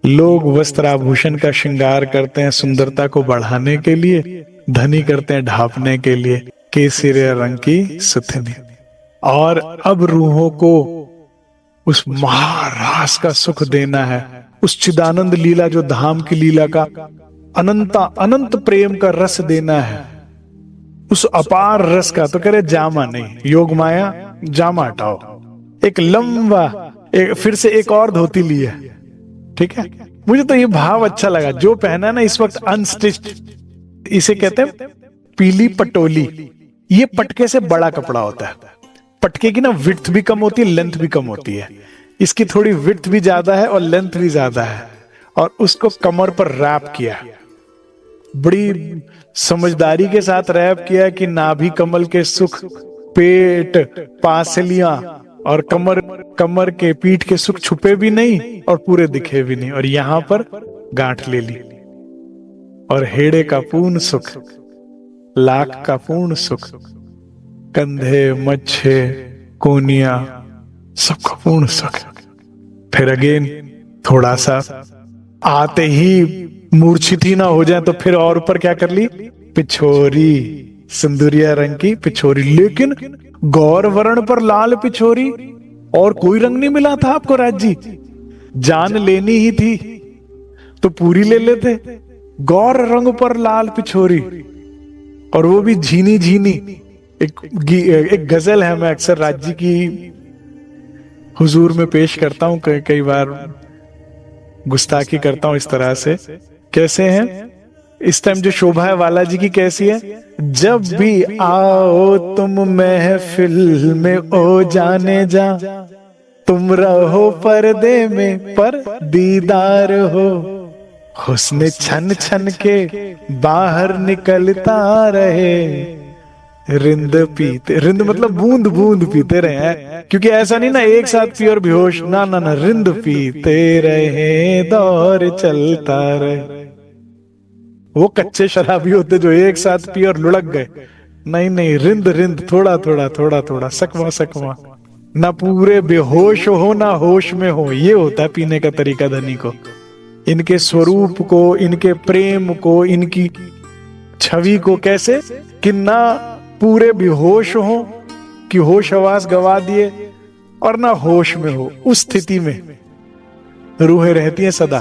लोग वस्त्राभूषण का श्रृंगार करते हैं सुंदरता को बढ़ाने के लिए, धनी करते हैं ढापने के लिए। केसरी रंग की सुथनी। और अब रूहों को उस महारास का सुख देना है, उस चिदानंद लीला जो धाम की लीला का अनंत प्रेम का रस देना है, उस अपार रस का। तो करे जामा नहीं, योग माया जामा हटाओ, एक लंबा फिर से एक और धोती ली है। ठीक है, मुझे तो ये भाव अच्छा लगा जो पहना ना इस वक्त अनस्टिच्ड, इसे कहते हैं पीली पटोली। ये पटके से बड़ा कपड़ा होता है। पटके की ना विड्थ भी कम होती है, लेंथ भी कम होती है। इसकी थोड़ी विड्थ भी ज्यादा है और लेंथ भी ज्यादा है। और उसको कमर पर रैप किया, बड़ी समझदारी के साथ रैप किया कि नाभि कमल के सुख, पेट, पासलियां और कमर के पीठ के सुख छुपे भी नहीं और पूरे दिखे भी नहीं। और यहां पर गांठ ले ली। और हेड़े का पूर्ण सुख, लाख का पूर्ण सुख, कंधे, मच्छे, कोनिया, सबका पूर्ण सुख। फिर अगेन थोड़ा सा आते ही मूर्छित ही ना हो जाए, तो फिर और ऊपर क्या कर ली? पिछोरी, सिंदूरिया रंग की पिछोरी। लेकिन गौर वर्ण पर लाल पिछोरी, और कोई रंग नहीं मिला था आपको राज जी। जान लेनी ही थी तो पूरी ले लेते। गौर रंग पर लाल पिछोरी, और वो भी झीनी झीनी। एक गजल है, मैं अक्सर राज जी की हुजूर में पेश करता हूं, कई बार गुस्ताखी करता हूं इस तरह से। कैसे हैं इस टाइम जो शोभा है वाला जी की, कैसी है? जब भी आओ तुम महफिल में, ओ जाने जा, तुम रहो पर्दे में पर दीदार हो। हुस्न छन छन के बाहर निकलता रहे, रिंद पीते, रिंद मतलब बूंद बूंद पीते रहे। क्योंकि ऐसा नहीं ना एक साथ पियो और बेहोश, ना ना ना, रिंद पीते रहे, दौर चलता रहे। वो कच्चे शराबी होते जो एक साथ पिए और लुढ़क गए। नहीं नहीं, रिंद रिंद, थोड़ा थोड़ा थोड़ा थोड़ा, सकवा सकवा, ना पूरे बेहोश हो ना होश में हो। ये होता है पीने का तरीका धनी को। इनके स्वरूप को, इनके प्रेम को, इनकी छवि को, कैसे कि ना पूरे बेहोश हो कि होश हवास गवा दिए और ना होश में हो, उस स्थिति में रूहें रहती हैं सदा।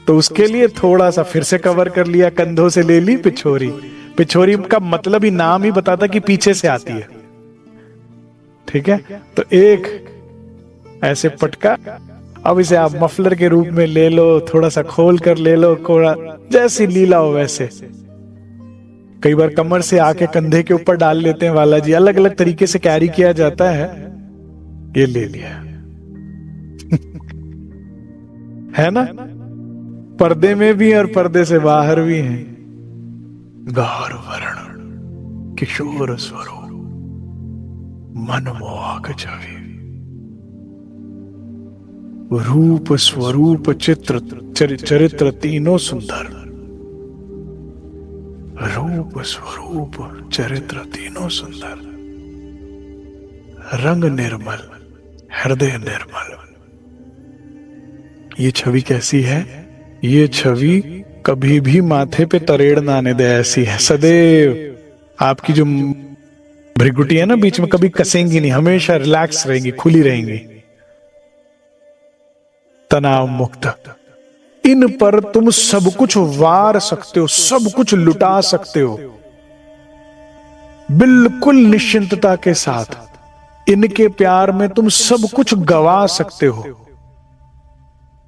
तो उसके लिए थोड़ा सा फिर से कवर कर लिया, कंधों से ले ली पिछोरी। पिछोरी का मतलब ही नाम ही बताता कि पीछे से आती है, ठीक है। तो एक ऐसे पटका, अब इसे आप मफलर के रूप में ले लो, थोड़ा सा खोल कर ले लो, थोड़ा जैसी लीला हो वैसे। कई बार कमर से आके कंधे के ऊपर डाल लेते हैं वाला जी, अलग अलग तरीके से कैरी किया जाता है। ये ले लिया है ना, पर्दे में भी और पर्दे से बाहर भी है। गौर वर्ण किशोर स्वरूप मनमोहक छवि, रूप स्वरूप चित्र चरित्र तीनों सुंदर, रूप स्वरूप चरित्र तीनों सुंदर, रंग निर्मल हृदय निर्मल। ये छवि कैसी है? ये छवि कभी भी माथे पे तरेड़ ना आने दे, ऐसी है सदैव। आपकी जो भ्रिकुटी है ना बीच में, कभी कसेंगी नहीं, हमेशा रिलैक्स रहेंगी, खुली रहेंगी, तनाव मुक्त। इन पर तुम सब कुछ वार सकते हो, सब कुछ लुटा सकते हो बिल्कुल निश्चिंतता के साथ। इनके प्यार में तुम सब कुछ गवा सकते हो।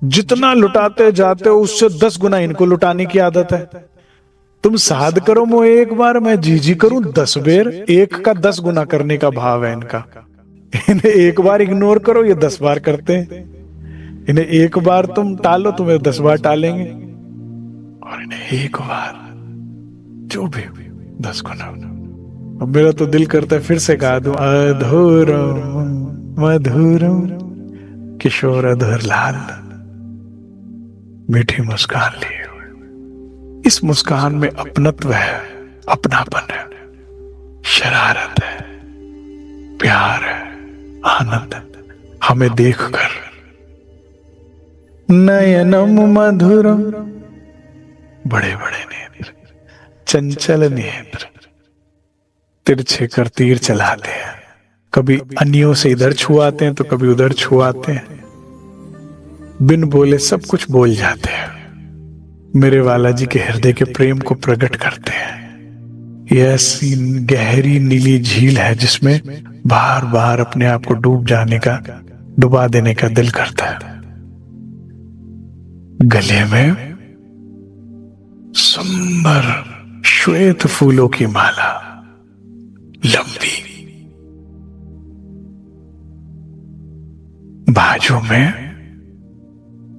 जितना लुटाते जाते हो उससे 10 गुना इनको लुटाने की आदत है। तुम साध करो मो एक बार, मैं जी करूं 10 बेर, एक का 10 गुना करने का भाव है इनका। इन्हें एक बार इग्नोर करो, ये 10 बार करते हैं। इन्हें एक बार तुम टालो, तुम्हें 10 बार टालेंगे। और इन्हें एक बार जो भी 10 गुना। अब मेरा तो दिल करता है फिर से गा दूं, अधूरम मधुरम किशोर अधर लाल, मीठी मुस्कान लिए हुए। इस मुस्कान में अपनत्व है, अपनापन है, शरारत है, प्यार है, आनंद है। हमें देखकर नयनम मधुरम, बड़े बड़े नेत्र, चंचल नेत्र, तिरछे कर तीर चलाते हैं। कभी अन्यों से इधर छुआते हैं तो कभी उधर छुआते हैं। बिन बोले सब कुछ बोल जाते हैं। मेरे वाला जी के हृदय के प्रेम को प्रकट करते हैं। ये ऐसी गहरी नीली झील है जिसमें बार बार अपने आप को डुबा देने का दिल करता है। गले में सुंदर श्वेत फूलों की माला, लंबी, बाजू में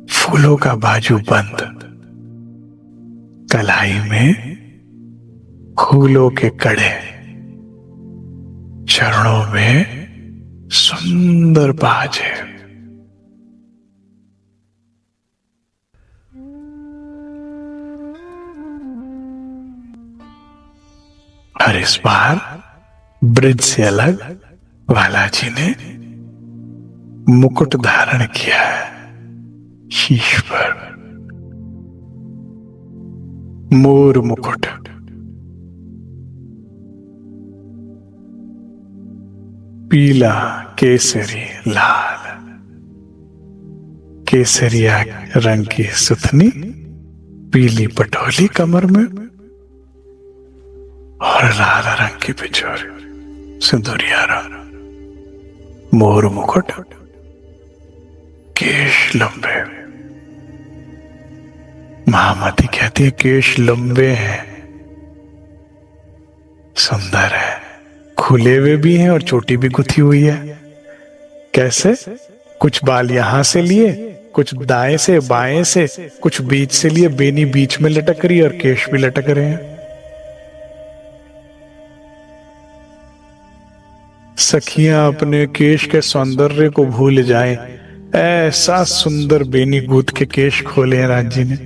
फूलों का बाजू बंद, कलाई में फूलों के कड़े, चरणों में सुंदर बाजे। और इस बार ब्रिज से अलग बालाजी ने मुकुट धारण किया है शीश पर, मोर मुकुट। पीला, केसरी, लाल, केसरिया रंग की सुथनी, पीली पटोली कमर में और लाल रंग की पिछोरी, सिंदूरिया रंग, मोर मुकुट, केश लंबे। महामती कहती है केश लंबे हैं, सुंदर है, खुले हुए भी हैं और चोटी भी गुथी हुई है। कैसे? कुछ बाल यहां से लिए, कुछ दाएं से बाएं से, कुछ बीच से लिए, बेनी बीच में लटक रही और केश भी लटक रहे हैं। सखियां अपने केश के सौंदर्य को भूल जाएं, ऐसा सुंदर बेनी गूंथ के केश खोले हैं राज जी ने।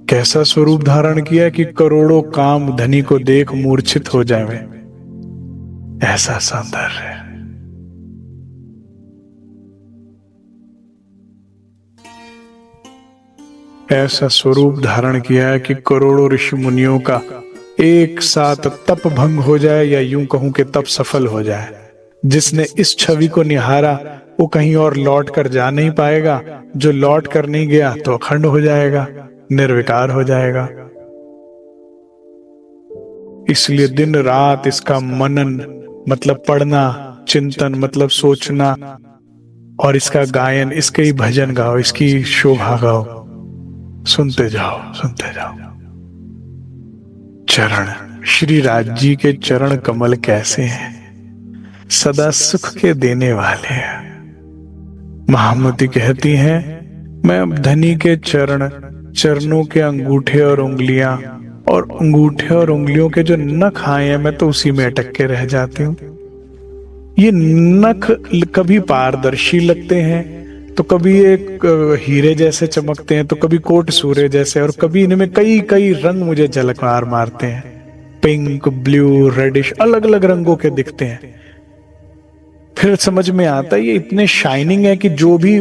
कैसा स्वरूप धारण किया कि करोड़ों काम धनी को देख मूर्छित हो जाए, ऐसा सौंदर्य। ऐसा स्वरूप धारण किया है कि करोड़ों ऋषि मुनियों का एक साथ तप भंग हो जाए, या यूं कहूं कि तप सफल हो जाए। जिसने इस छवि को निहारा वो कहीं और लौट कर जा नहीं पाएगा, जो लौट कर नहीं गया तो अखंड हो जाएगा, निर्विकार हो जाएगा। इसलिए दिन रात इसका मनन मतलब पढ़ना, चिंतन मतलब सोचना, और इसका गायन, इसके ही भजन गाओ, इसकी शोभा गाओ, सुनते जाओ सुनते जाओ। चरण, श्री राज जी के चरण कमल कैसे हैं, सदा सुख के देने वाले हैं। महामती कहती हैं, मैं अब धनी के चरणों के अंगूठे और उंगलियां, और अंगूठे और उंगलियों के जो नख आए हैं, मैं तो उसी में अटक के रह जाती हूँ। ये नख कभी पारदर्शी लगते हैं, तो कभी एक हीरे जैसे चमकते हैं, तो कभी कोट सूर्य जैसे, और कभी इनमें कई कई रंग मुझे झलकार मारते हैं। पिंक, ब्लू, रेडिश, अलग अलग रंगों के दिखते हैं। फिर समझ में आता है ये इतने शाइनिंग है कि जो भी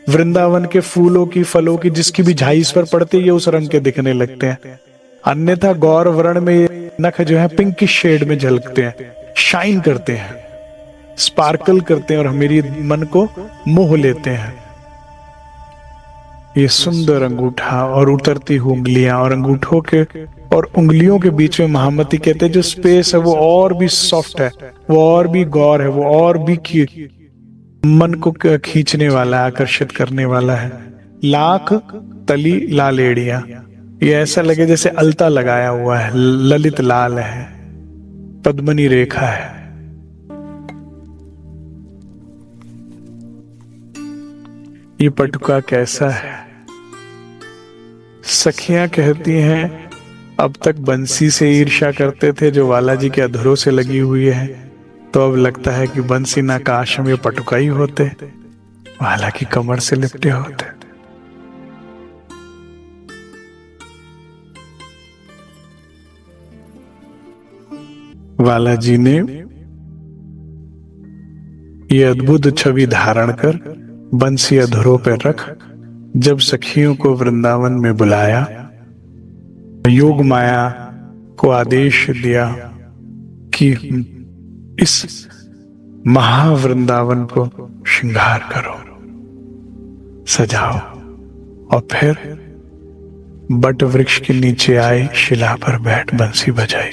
वृंदावन के फूलों की, फलों की, जिसकी भी झाई इस पर पड़ती है, ये उस रंग के दिखने लगते हैं। अन्यथा गौर वर्ण में ये नख जो है पिंक शेड में झलकते हैं, शाइन करते हैं, स्पार्कल करते हैं, और मेरी मन को मोह लेते हैं। ये सुंदर अंगूठा और उतरती हुई उंगलियां, और अंगूठों के और उंगलियों के बीच में महामती कहते हैं जो स्पेस है वो और भी सॉफ्ट है, वो और भी गौर है, वो और भी मन को खींचने वाला, आकर्षित करने वाला है। लाख तली लालेड़ियां, ये ऐसा लगे जैसे अलता लगाया हुआ है, ललित लाल है, पद्मनी रेखा है। ये पटुका कैसा है? सखियां कहती हैं, अब तक बंसी से ईर्ष्या करते थे जो बालाजी के अधरों से लगी हुई है, तो अब लगता है कि बंसी ना काश में पटुका ही होते, वाला की कमर से लिपटे होते। बालाजी ने ये अद्भुत छवि धारण कर बंसी अधरों पर रख जब सखियों को वृंदावन में बुलाया, योग माया को आदेश दिया कि इस महावृंदावन को श्रृंगार करो, सजाओ। और फिर बट वृक्ष के नीचे आए, शिला पर बैठ बंसी बजाई।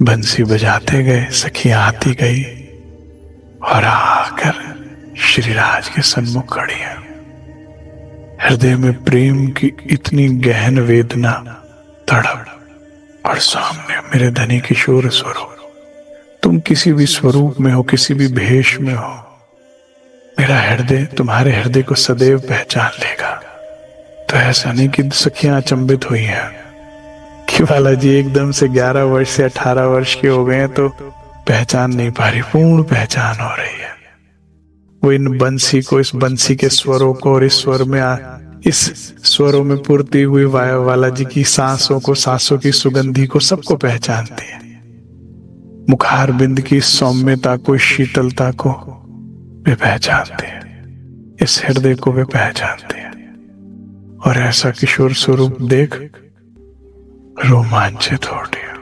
बंसी बजाते गए, सखियां आती गई और आकर श्रीराज के सन्मुख खड़ी है। हृदय में प्रेम की इतनी गहन वेदना, तड़प, और सामने मेरे धनी किशोर स्वरूप। तुम किसी भी स्वरूप में हो, किसी भी भेष में हो, मेरा हृदय तुम्हारे हृदय को सदैव पहचान लेगा। तो ऐसा नहीं कि सखियां अचंभित हुई हैं कि बालाजी एकदम से 11 वर्ष से 18 वर्ष के हो गए हैं तो पहचान नहीं पा रही। पूर्ण पहचान हो रही है। वो इन बंसी को, इस बंसी के स्वरों को, और इस स्वर में इस स्वरों में पुरती हुई बालाजी की सांसों को, सांसों की सुगंधी को, सबको पहचानती है। मुखार बिंद की सौम्यता को, शीतलता को वे पहचानते हैं, इस हृदय को वे पहचानते हैं। और ऐसा किशोर स्वरूप देख रोमांचित हो गया।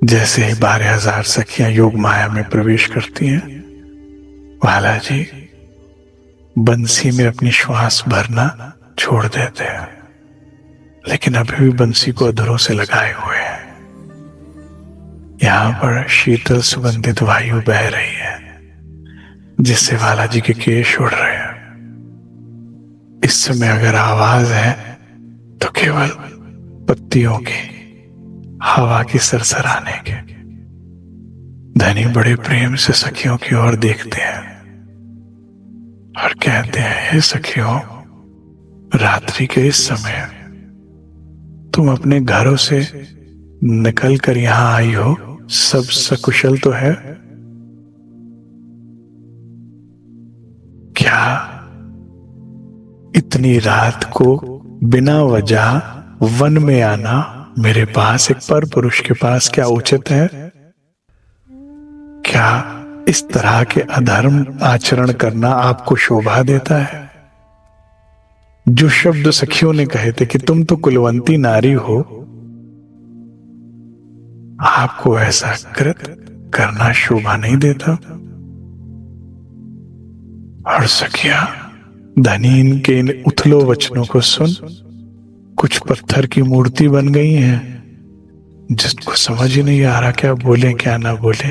जैसे ही 12,000 सखियां योग माया में प्रवेश करती हैं, बालाजी बंसी में अपनी श्वास भरना छोड़ देते हैं, लेकिन अभी भी बंसी को अधरों से लगाए हुए हैं। यहां पर शीतल सुगंधित वायु बह रही है, जिससे बालाजी के केश उड़ रहे हैं। इस समय अगर आवाज है तो केवल पत्तियों की, हवा की सरसराने के। धनी बड़े प्रेम से सखियों की ओर देखते हैं और कहते हैं, हे सखियों, रात्रि के इस समय तुम अपने घरों से निकल कर यहां आई हो, सब सकुशल तो है? क्या इतनी रात को बिना वजह वन में आना मेरे पास, एक पर पुरुष के पास, क्या उचित है? क्या इस तरह के अधर्म आचरण करना आपको शोभा देता है? जो शब्द सखियों ने कहे थे कि तुम तो कुलवंती नारी हो, आपको ऐसा कृत करना शोभा नहीं देता। और सखिया धनी इनके इन उथलो वचनों को सुन कुछ पत्थर की मूर्ति बन गई है, जिसको समझ ही नहीं आ रहा क्या बोले क्या ना बोले।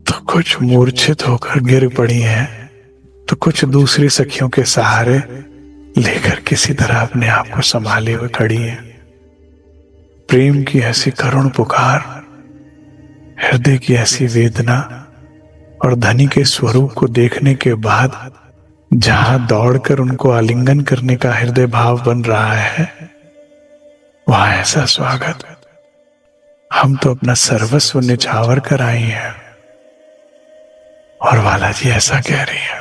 तो कुछ मूर्छित होकर गिर पड़ी हैं, तो कुछ दूसरी सखियों के सहारे लेकर किसी तरह अपने आप को संभाले हुए खड़ी हैं। प्रेम की ऐसी करुण पुकार, हृदय की ऐसी वेदना और धनी के स्वरूप को देखने के बाद जहां दौड़कर उनको आलिंगन करने का हृदय भाव बन रहा है, वहां ऐसा स्वागत, हम तो अपना सर्वस्व निछावर कर आई हैं। और वाला जी ऐसा कह रही है।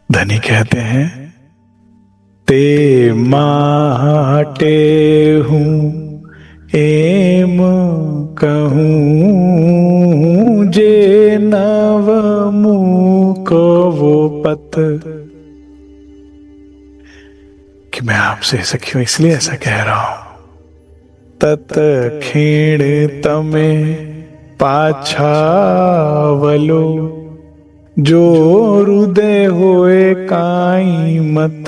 धनी कहते हैं, ते माटे हूं एम कहूं जे नव मुख वो पत, कि मैं आपसे सखियों इसलिए ऐसा कह रहा हूं। तत खीण तमे पाछावलो, जो हृदय होए काई मत।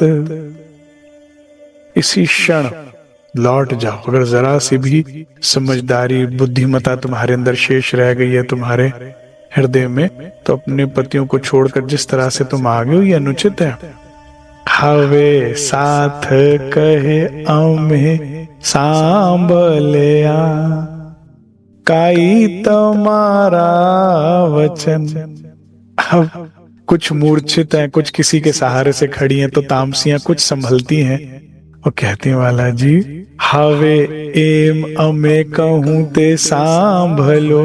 इसी क्षण लौट जाओ। अगर जरा सी भी समझदारी बुद्धिमता तुम्हारे अंदर शेष रह गई है तुम्हारे हृदय में, तो अपने पतियों को छोड़कर जिस तरह से तुम आ गए हो, ये अनुचित है। हवे साथ कहे अमे सांभलिया, काई तुम्हारा वचन। अब कुछ मूर्छित हैं, कुछ किसी के सहारे से खड़ी हैं, तो तामसियां कुछ संभलती हैं और कहती हैं, वाला जी हवे एम अमे कहूं ते सांभलो,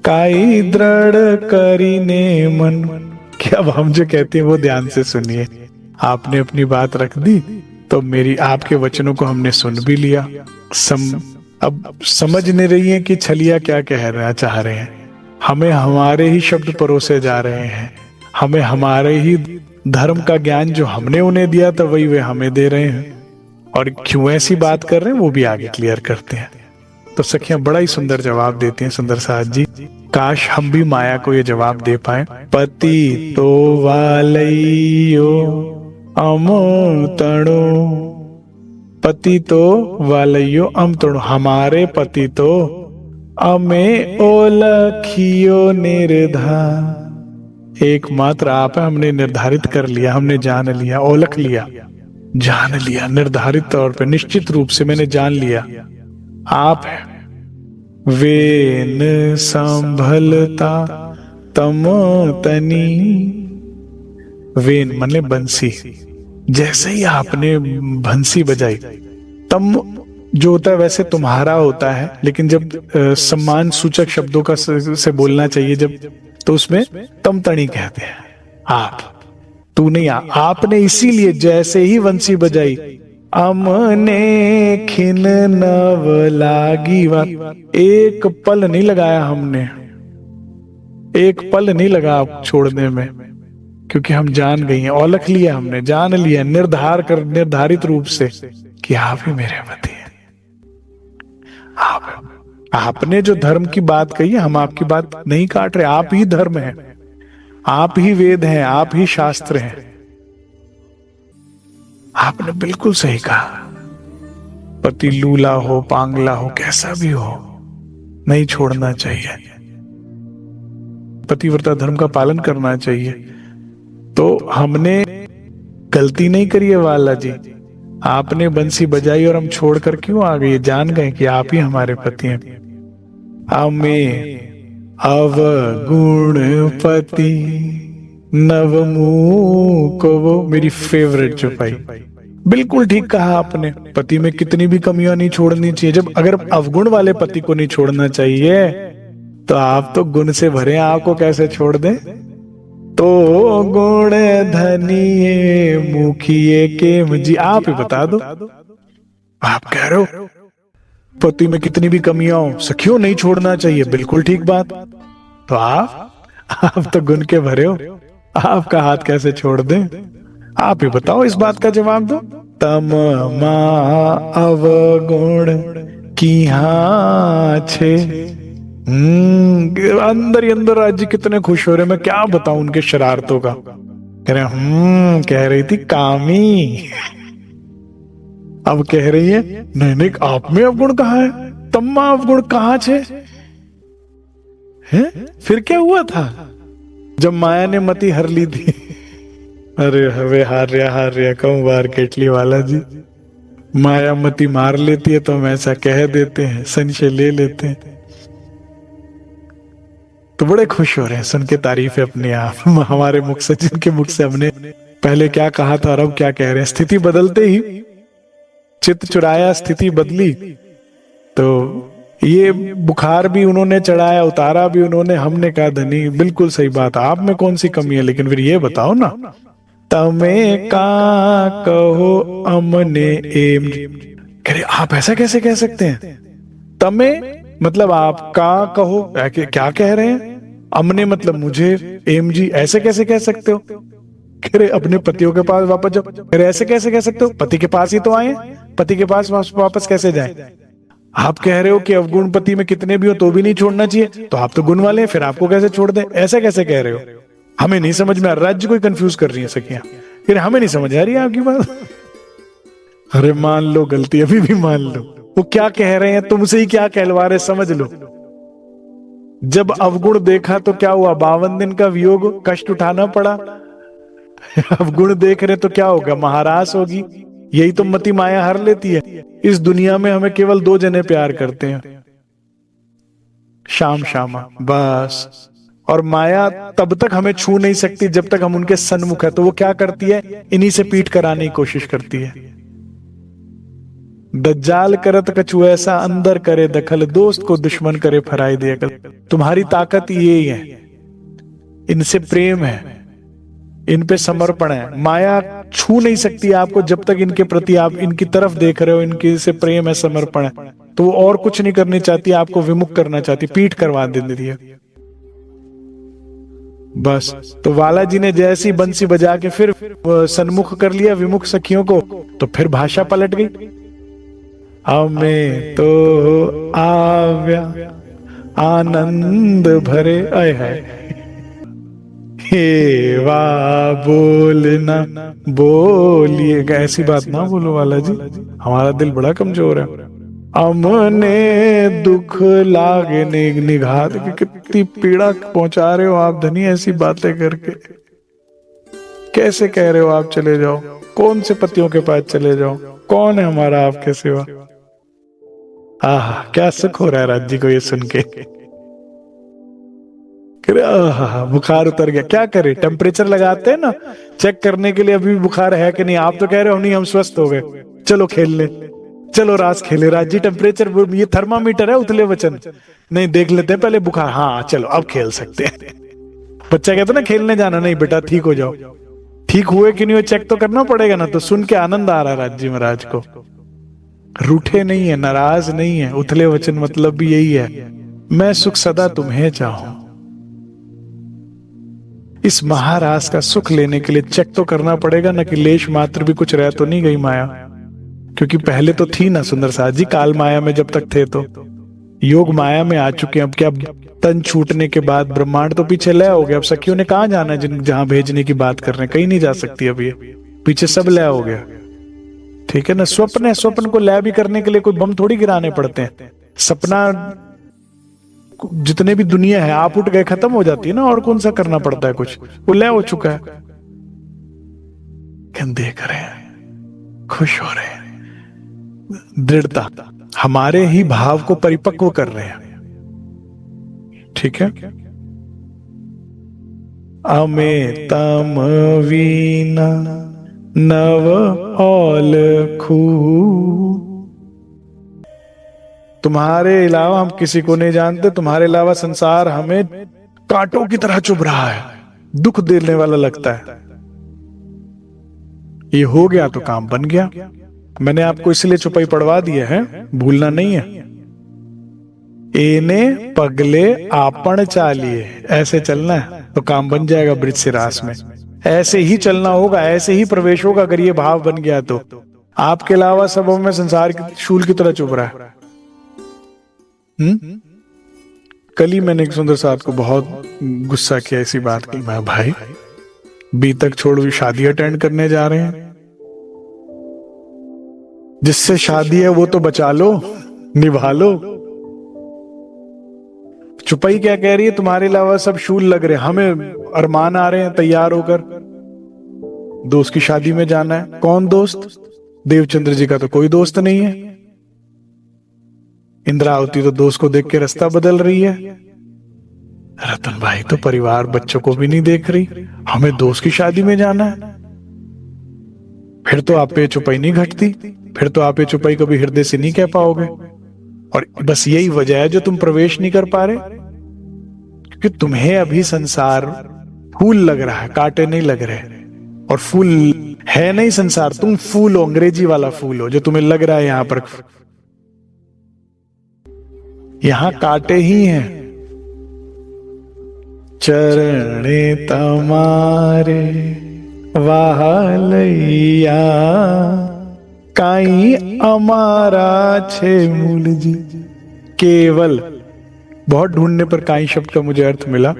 काई दृढ़ करीने मन। कि अब हम जो कहते हैं वो ध्यान से सुनिए। आपने अपनी बात रख दी तो मेरी आपके वचनों को हमने सुन भी लिया। अब समझ नहीं रही है कि छलिया क्या कहना चाह रहे हैं। हमें हमारे ही शब्द परोसे जा रहे हैं, हमें हमारे ही धर्म का ज्ञान जो हमने उन्हें दिया था वही वे हमें दे रहे हैं। और क्यों ऐसी बात कर रहे हैं वो भी आगे क्लियर करते हैं। तो सखियां बड़ा ही सुंदर जवाब देती हैं सुंदर साथ जी। काश हम भी माया को ये जवाब दे पाए। पति तो वालइयो अमतणो, पति तो वालइयो अमतणो, हमारे पति तो अमे ओलखियो निर्धार। एकमात्र आप है, हमने निर्धारित कर लिया, हमने जान लिया, ओलख लिया, जान लिया, निर्धारित तौर पे निश्चित रूप से मैंने जान लिया आप है। वेन संभलता तम तनी, वेन माने बंसी, जैसे ही आपने बंसी बजाई, तम जो होता है वैसे तुम्हारा होता है, लेकिन जब सम्मान सूचक शब्दों का से बोलना चाहिए जब, तो उसमें तम तणी कहते हैं। आप, तू नहीं, आपने इसीलिए जैसे ही बंसी बजाई, अमने खिन नव लागी बात। एक पल नहीं लगाया हमने, एक पल नहीं लगा आप छोड़ने में, क्योंकि हम जान गई हैं, औलख लिया हमने, जान लिया निर्धारित रूप से कि आप ही मेरे पति हैं। आपने जो धर्म की बात कही है, हम आपकी बात नहीं काट रहे, आप ही धर्म है, आप ही वेद हैं, आप ही शास्त्र हैं। आपने बिल्कुल सही कहा। पति लूला हो, पांगला हो, कैसा भी हो, नहीं छोड़ना चाहिए, पतिव्रता धर्म का पालन करना चाहिए। तो हमने गलती नहीं करी है वाला जी, आपने बंसी बजाई और हम छोड़कर क्यों आ गए, जान गए कि आप ही हमारे पति हैं। हमें अवगुण पति नवमु को, वो मेरी फेवरेट चौपाई, बिल्कुल ठीक कहा आपने। पति में कितनी भी कमियां नहीं छोड़नी चाहिए। जब अगर अवगुण वाले पति को नहीं छोड़ना चाहिए, तो आप तो गुण से भरे हैं, आपको कैसे छोड़ दें। तो गुण धनिये मुखिए के मुझे आप ही बता दो। आप कह रहे हो पति में कितनी भी कमियां हो, सखियों नहीं छोड़ना चाहिए, बिल्कुल ठीक बात। तो आप तो गुण के भरे हो, आपका हाथ कैसे छोड़ दें? आप ही बताओ, इस बात का जवाब दो। तम मा अवगुण किहाँ छे। अंदर ही अंदर आज जी कितने खुश हो रहे, मैं क्या बताऊं उनके शरारतों का। कह रहे कह रही थी कामी, अब कह रही है नहीं नहीं, आप में अवगुण कहाँ है, तम्मा अवगुण कहाँ छे। फिर क्या हुआ था जब माया ने मति हर ली थी? अरे हवे हार रहा कम बार केटली वाला जी, माया मति मार लेती है तो हम ऐसा कह देते हैं, संशय ले लेते हैं। तो बड़े खुश हो रहे हैं सुन के तारीफ है अपने आप हमारे मुख से, जिनके मुख से हमने पहले क्या कहा था और अब क्या कह रहे हैं। स्थिति बदलते ही चित्त चुराया, स्थिति बदली, तो ये बुखार भी उन्होंने चढ़ाया, उतारा भी उन्होंने। हमने कहा धनी बिल्कुल सही बात, आप में कौन सी कमी है, लेकिन फिर ये बताओ ना, तमे का कहो अमने एम। अरे आप ऐसा कैसे कह सकते हैं? तमे मतलब आप का कहो, क्या कह रहे हैं? अमने मतलब मुझे, एम जी ऐसे कैसे कह सकते हो? अरे अपने पतियों के पास वापस जाओ। अरे ऐसे कैसे कह सकते हो? पति के पास ही तो आए, पति के पास वापस कैसे जाएं? आप कह रहे हो कि अवगुण पति में कितने भी हो तो भी नहीं छोड़ना चाहिए, तो आप तो गुण वाले हैं, फिर आपको कैसे छोड़ दें? ऐसे कैसे कह रहे हो? हमें नहीं समझ में आ रहा, राज्य कोई कंफ्यूज कर रही है सखियां, फिर हमें नहीं समझ आ रही है आपकी बात। अरे मान लो गलती, अभी भी मान लो, वो क्या कह रहे हैं, तुमसे ही क्या कहलवा रहे, समझ लो। जब अवगुण देखा तो क्या हुआ? 52 दिन का वियोग कष्ट उठाना पड़ा। अवगुण देख रहे तो क्या होगा? महारास होगी। यही तो मति माया हर लेती है। इस दुनिया में हमें केवल 2 जने प्यार करते हैं, श्याम श्यामा, बस। और माया तब तक हमें छू नहीं सकती जब तक हम उनके सन्मुख है। तो वो क्या करती है? इन्हीं से पीठ कराने की कोशिश करती है। दज्जाल करत कछु ऐसा, अंदर करे दखल, दोस्त को दुश्मन करे फराई दे अकल। तुम्हारी ताकत यही है, इनसे प्रेम है, इन पे समर्पण है। माया छू नहीं सकती आपको जब तक इनके प्रति आप इनकी तरफ देख रहे हो, इनके से प्रेम है, समर्पण है। तो वो और कुछ नहीं करनी चाहती, आपको विमुख करना चाहती, पीठ करवा देती है बस। तो वाला जी ने जैसी बंसी बजा के फिर सन्मुख कर लिया विमुख सखियों को, तो फिर भाषा पलट गई। हमें तो आव्या आनंद भरे, आए है हे वाह बोलना बोलिए, ऐसी बात ना बोलो वाला जी, हमारा दिल बड़ा कमजोर है। अमने दुख लागने निघात, कितनी पीड़ा पहुंचा रहे हो आप धनी ऐसी बातें करके। कैसे कह रहे हो आप चले जाओ? कौन से पतियों के पास चले जाओ? कौन है हमारा आपके सिवा? आह क्या सुख हो रहा है राज जी को ये सुन के। बुखार उतर गया, क्या करे? टेम्परेचर लगाते हैं ना चेक करने के लिए, अभी भी बुखार है कि नहीं। आप तो कह रहे हो नहीं हम स्वस्थ हो गए, चलो खेल ले, चलो रास खेले। राज जी टेम्परेचर, ये थर्मामीटर है उथले वचन, नहीं देख लेते हैं पहले बुखार, हाँ चलो अब खेल सकते हैं। बच्चा कहता ना खेलने जाना, नहीं बेटा ठीक हो जाओ। ठीक हुए कि नहीं हुए चेक तो करना पड़ेगा ना। तो सुन के आनंद आ रहा है राज जी महाराज को, रूठे नहीं है, नाराज नहीं है। उथले वचन मतलब भी यही है, मैं सुख सदा तुम्हें चाहूं। इस महारास का सुख लेने के लिए चेक तो करना पड़ेगा ना कि लेश मात्र भी कुछ रह तो नहीं गई माया। क्योंकि पहले तो थी ना सुंदर साथ जी, काल माया में जब तक थे तो योग माया में आ चुके हैं। अब क्या तन छूटने के बाद ब्रह्मांड तो पीछे लय हो गया। अब सखियों ने कहां जाना है? जहां भेजने की बात कर रहे हैं कहीं नहीं जा सकती। अब ये पीछे सब लय हो गया, ठीक है ना। स्वप्न है, स्वप्न को लय भी करने के लिए कोई बम थोड़ी गिराने पड़ते हैं। सपना जितने भी दुनिया है, आप उठ गए खत्म हो जाती है ना, और कौन सा करना पड़ता है कुछ, वो लय हो चुका है। देख रहे हैं, खुश हो रहे हैं, दृढ़ता हमारे ही भाव को परिपक्व कर रहे हैं, ठीक है। अमे तम वीना नव औल खू, तुम्हारे अलावा हम किसी को नहीं जानते। तुम्हारे अलावा संसार हमें कांटों की तरह चुभ रहा है, दुख देने वाला लगता है। ये हो गया तो काम बन गया। मैंने आपको इसलिए चुपाई पढ़वा दी है, भूलना नहीं है। एने पगले आपन चालिए, ऐसे चलना है। तो काम बन जाएगा ब्रिज से रास में। ऐसे ही चलना होगा, ऐसे ही प्रवेश होगा अगर ये भाव बन गया तो। आपके अलावा सबों में संसार की शूल की तरह चुभ रहा है। कल ही मैंने एक सुंदर साहब को बहुत गुस्सा किया इसी बात की। मैं भाई बी तक छोड़ भी शादी अटेंड करने जा रहे हैं, जिससे शादी है वो तो बचा लो, निभा लो। चुपाई क्या कह रही है, तुम्हारे अलावा सब शूल लग रहे हैं, हमें अरमान आ रहे हैं तैयार होकर दोस्त की शादी में जाना है। कौन दोस्त? देवचंद्र जी का तो कोई दोस्त नहीं है। इंद्रावती तो दोस्त को देख के रास्ता बदल रही है। रतन भाई तो परिवार बच्चों को भी नहीं देख रही, हमें दोस्त की शादी में जाना है। फिर तो आप पे चुपाई नहीं घटती, फिर तो आप ये चुपाई कभी हृदय से नहीं कह पाओगे। और बस यही वजह है जो तुम प्रवेश नहीं कर पा रहे, क्योंकि तुम्हें अभी संसार फूल लग रहा है, कांटे नहीं लग रहे। और फूल है नहीं संसार, तुम फूल हो, अंग्रेजी वाला फूल हो जो तुम्हें लग रहा है यहां पर। यहां कांटे ही हैं। चरणे तमारे वाहलैया काई अमारा छे मूल जी। केवल, बहुत ढूंढने पर काई शब्द का मुझे अर्थ मिला।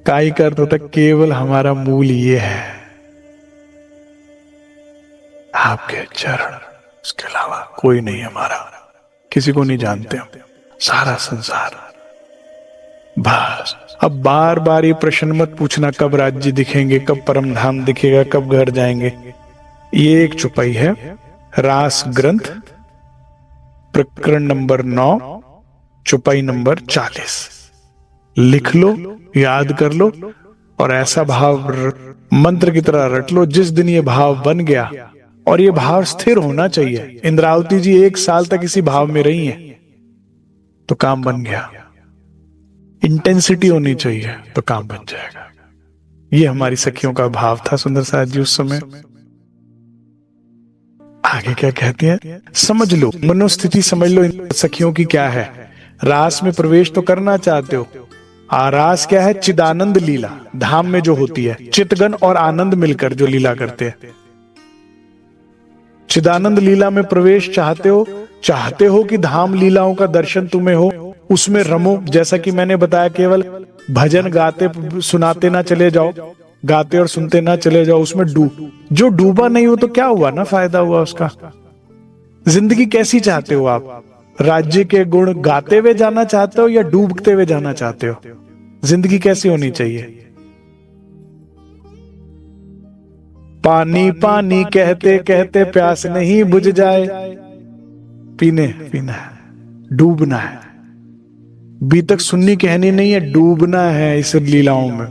काई का अर्थ होता केवल हमारा मूल ये है, आपके चरण, उसके अलावा कोई नहीं हमारा, किसी को नहीं जानते हम, सारा संसार। बस अब बार बार ये प्रश्न मत पूछना कब राज्य दिखेंगे, कब परम धाम दिखेगा, कब घर जाएंगे। ये एक चुपाई है। रास ग्रंथ प्रकरण नंबर 9 चुपाई नंबर 40 लिख लो, याद कर लो और ऐसा भाव मंत्र की तरह रट लो। जिस दिन ये भाव बन गया, और ये भाव स्थिर होना चाहिए। इंद्रावती जी 1 साल तक इसी भाव में रही हैं, तो काम बन गया। इंटेंसिटी होनी चाहिए तो काम बन जाएगा। ये हमारी सखियों का भाव था सुंदर साथ जी उस समय। आगे क्या कहते हैं समझ लो, मनोस्थिति समझ लो इन सखियों की क्या है। रास में प्रवेश तो करना चाहते हो। रास क्या है? चिदानंद लीला, धाम में जो होती है, चितगन और आनंद मिलकर जो लीला करते हैं। चिदानंद लीला में प्रवेश चाहते हो कि धाम लीलाओं का दर्शन तुम्हें हो, उसमें रमो। जैसा कि मैंने बताया, केवल भजन गाते सुनाते ना चले जाओ, गाते और सुनते ना चले जाओ, उसमें जो डूबा नहीं हो तो क्या हुआ, ना फायदा हुआ उसका। जिंदगी कैसी चाहते हो आप? राज्य के गुण गाते हुए जाना चाहते हो या डूबते हुए जाना चाहते हो? जिंदगी कैसी होनी चाहिए? पानी पानी कहते कहते प्यास नहीं बुझ जाए, पीना है, डूबना है। बी तक सुननी कहनी नहीं है, डूबना है इस लीलाओं में।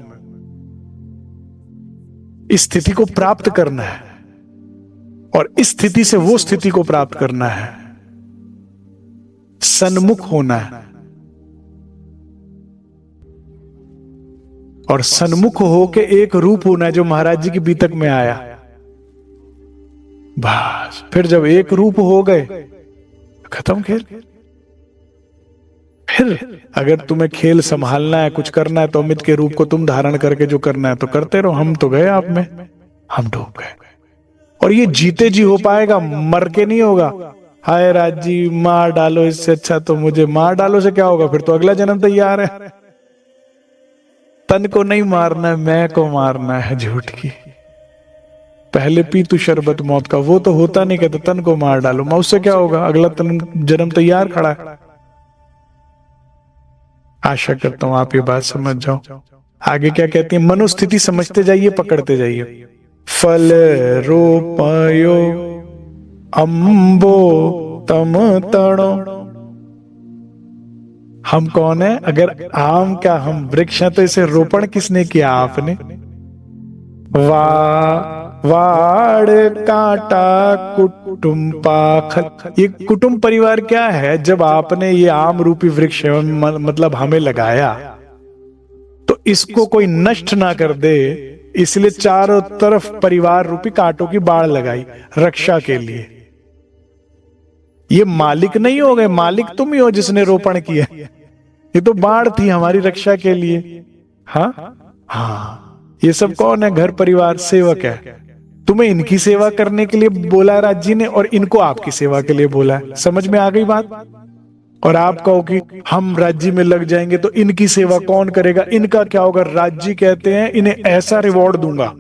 इस स्थिति को प्राप्त करना है, और इस स्थिति से वो स्थिति को प्राप्त करना है। सन्मुख होना है, और सन्मुख होके एक रूप होना है जो महाराज जी की बीतक में आया। बस फिर जब एक रूप हो गए, खत्म खेल। फिर अगर तुम्हें खेल संभालना है, कुछ करना है, तो अमित के रूप को तुम धारण करके जो करना है तो करते रहो। हम तो गए आप में, हम डूब गए। और ये जीते जी हो पाएगा, मर के नहीं होगा। हाय राज जी मार डालो, इससे अच्छा तो मुझे मार डालो से क्या होगा? फिर तो अगला जन्म तैयार है। तन को नहीं मारना है, मैं को मारना है झूठ की। पहले पी तू शरबत मौत का, वो तो होता नहीं। कहते तन को मार डालो, मैं उससे क्या होगा? अगला तन जन्म तैयार खड़ा है। आशा करता हूं आप ये बात समझ जाओ। आगे क्या कहती है? मनोस्थिति समझते जाइए, पकड़ते जाइए। फल रोपयो अम्बो तम तड़ो। हम कौन है? अगर आम का हम वृक्ष है तो इसे रोपण किसने किया? आपने। वाड़ कांटा कुटुम पाखल। ये कुटुंब परिवार क्या है? जब आपने ये आम रूपी वृक्ष मतलब हमें लगाया, तो इसको कोई नष्ट ना कर दे, इसलिए चारों तरफ परिवार रूपी कांटों की बाढ़ लगाई रक्षा के लिए। ये मालिक नहीं हो गए, मालिक तुम ही हो जिसने रोपण किया। ये तो बाढ़ थी हमारी रक्षा के लिए। हाँ, हाँ, ये सब कौन है? घर परिवार, सेवक है। तुम्हें इनकी सेवा करने के लिए बोला है राज्य ने, और इनको आपकी सेवा के लिए बोला है। समझ में आ गई बात? और आप कहो कि हम राज्य में लग जाएंगे तो इनकी सेवा कौन करेगा, इनका क्या होगा? राज्य कहते हैं इन्हें ऐसा रिवॉर्ड दूंगा,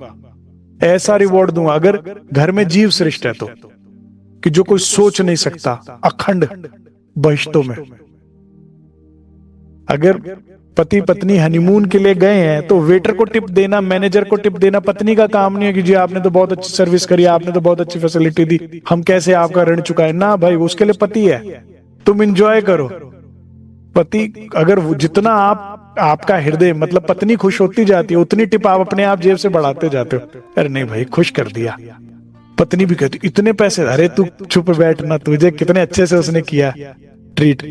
ऐसा रिवॉर्ड दूंगा, अगर घर में जीव श्रेष्ठ है तो, कि जो कोई सोच नहीं सकता, अखंड बहिश्तों में। अगर पति पत्नी हनीमून के लिए गए हैं तो वेटर को टिप देना, मैनेजर को टिप देना पत्नी का काम नहीं है कि जी आपने तो बहुत अच्छी सर्विस करी, आपने तो बहुत अच्छी फैसिलिटी दी, हम कैसे आपका ऋण चुकाएं। ना भाई, उसके लिए पति है, तुम एंजॉय करो। पति अगर जितना आपका हृदय मतलब पत्नी खुश होती जाती है, उतनी टिप आप अपने आप जेब से बढ़ाते जाते हो। अरे नहीं भाई, खुश कर दिया। पत्नी भी कहती इतने पैसे, अरे तू चुप बैठना, तुझे कितने अच्छे से उसने किया ट्रीट,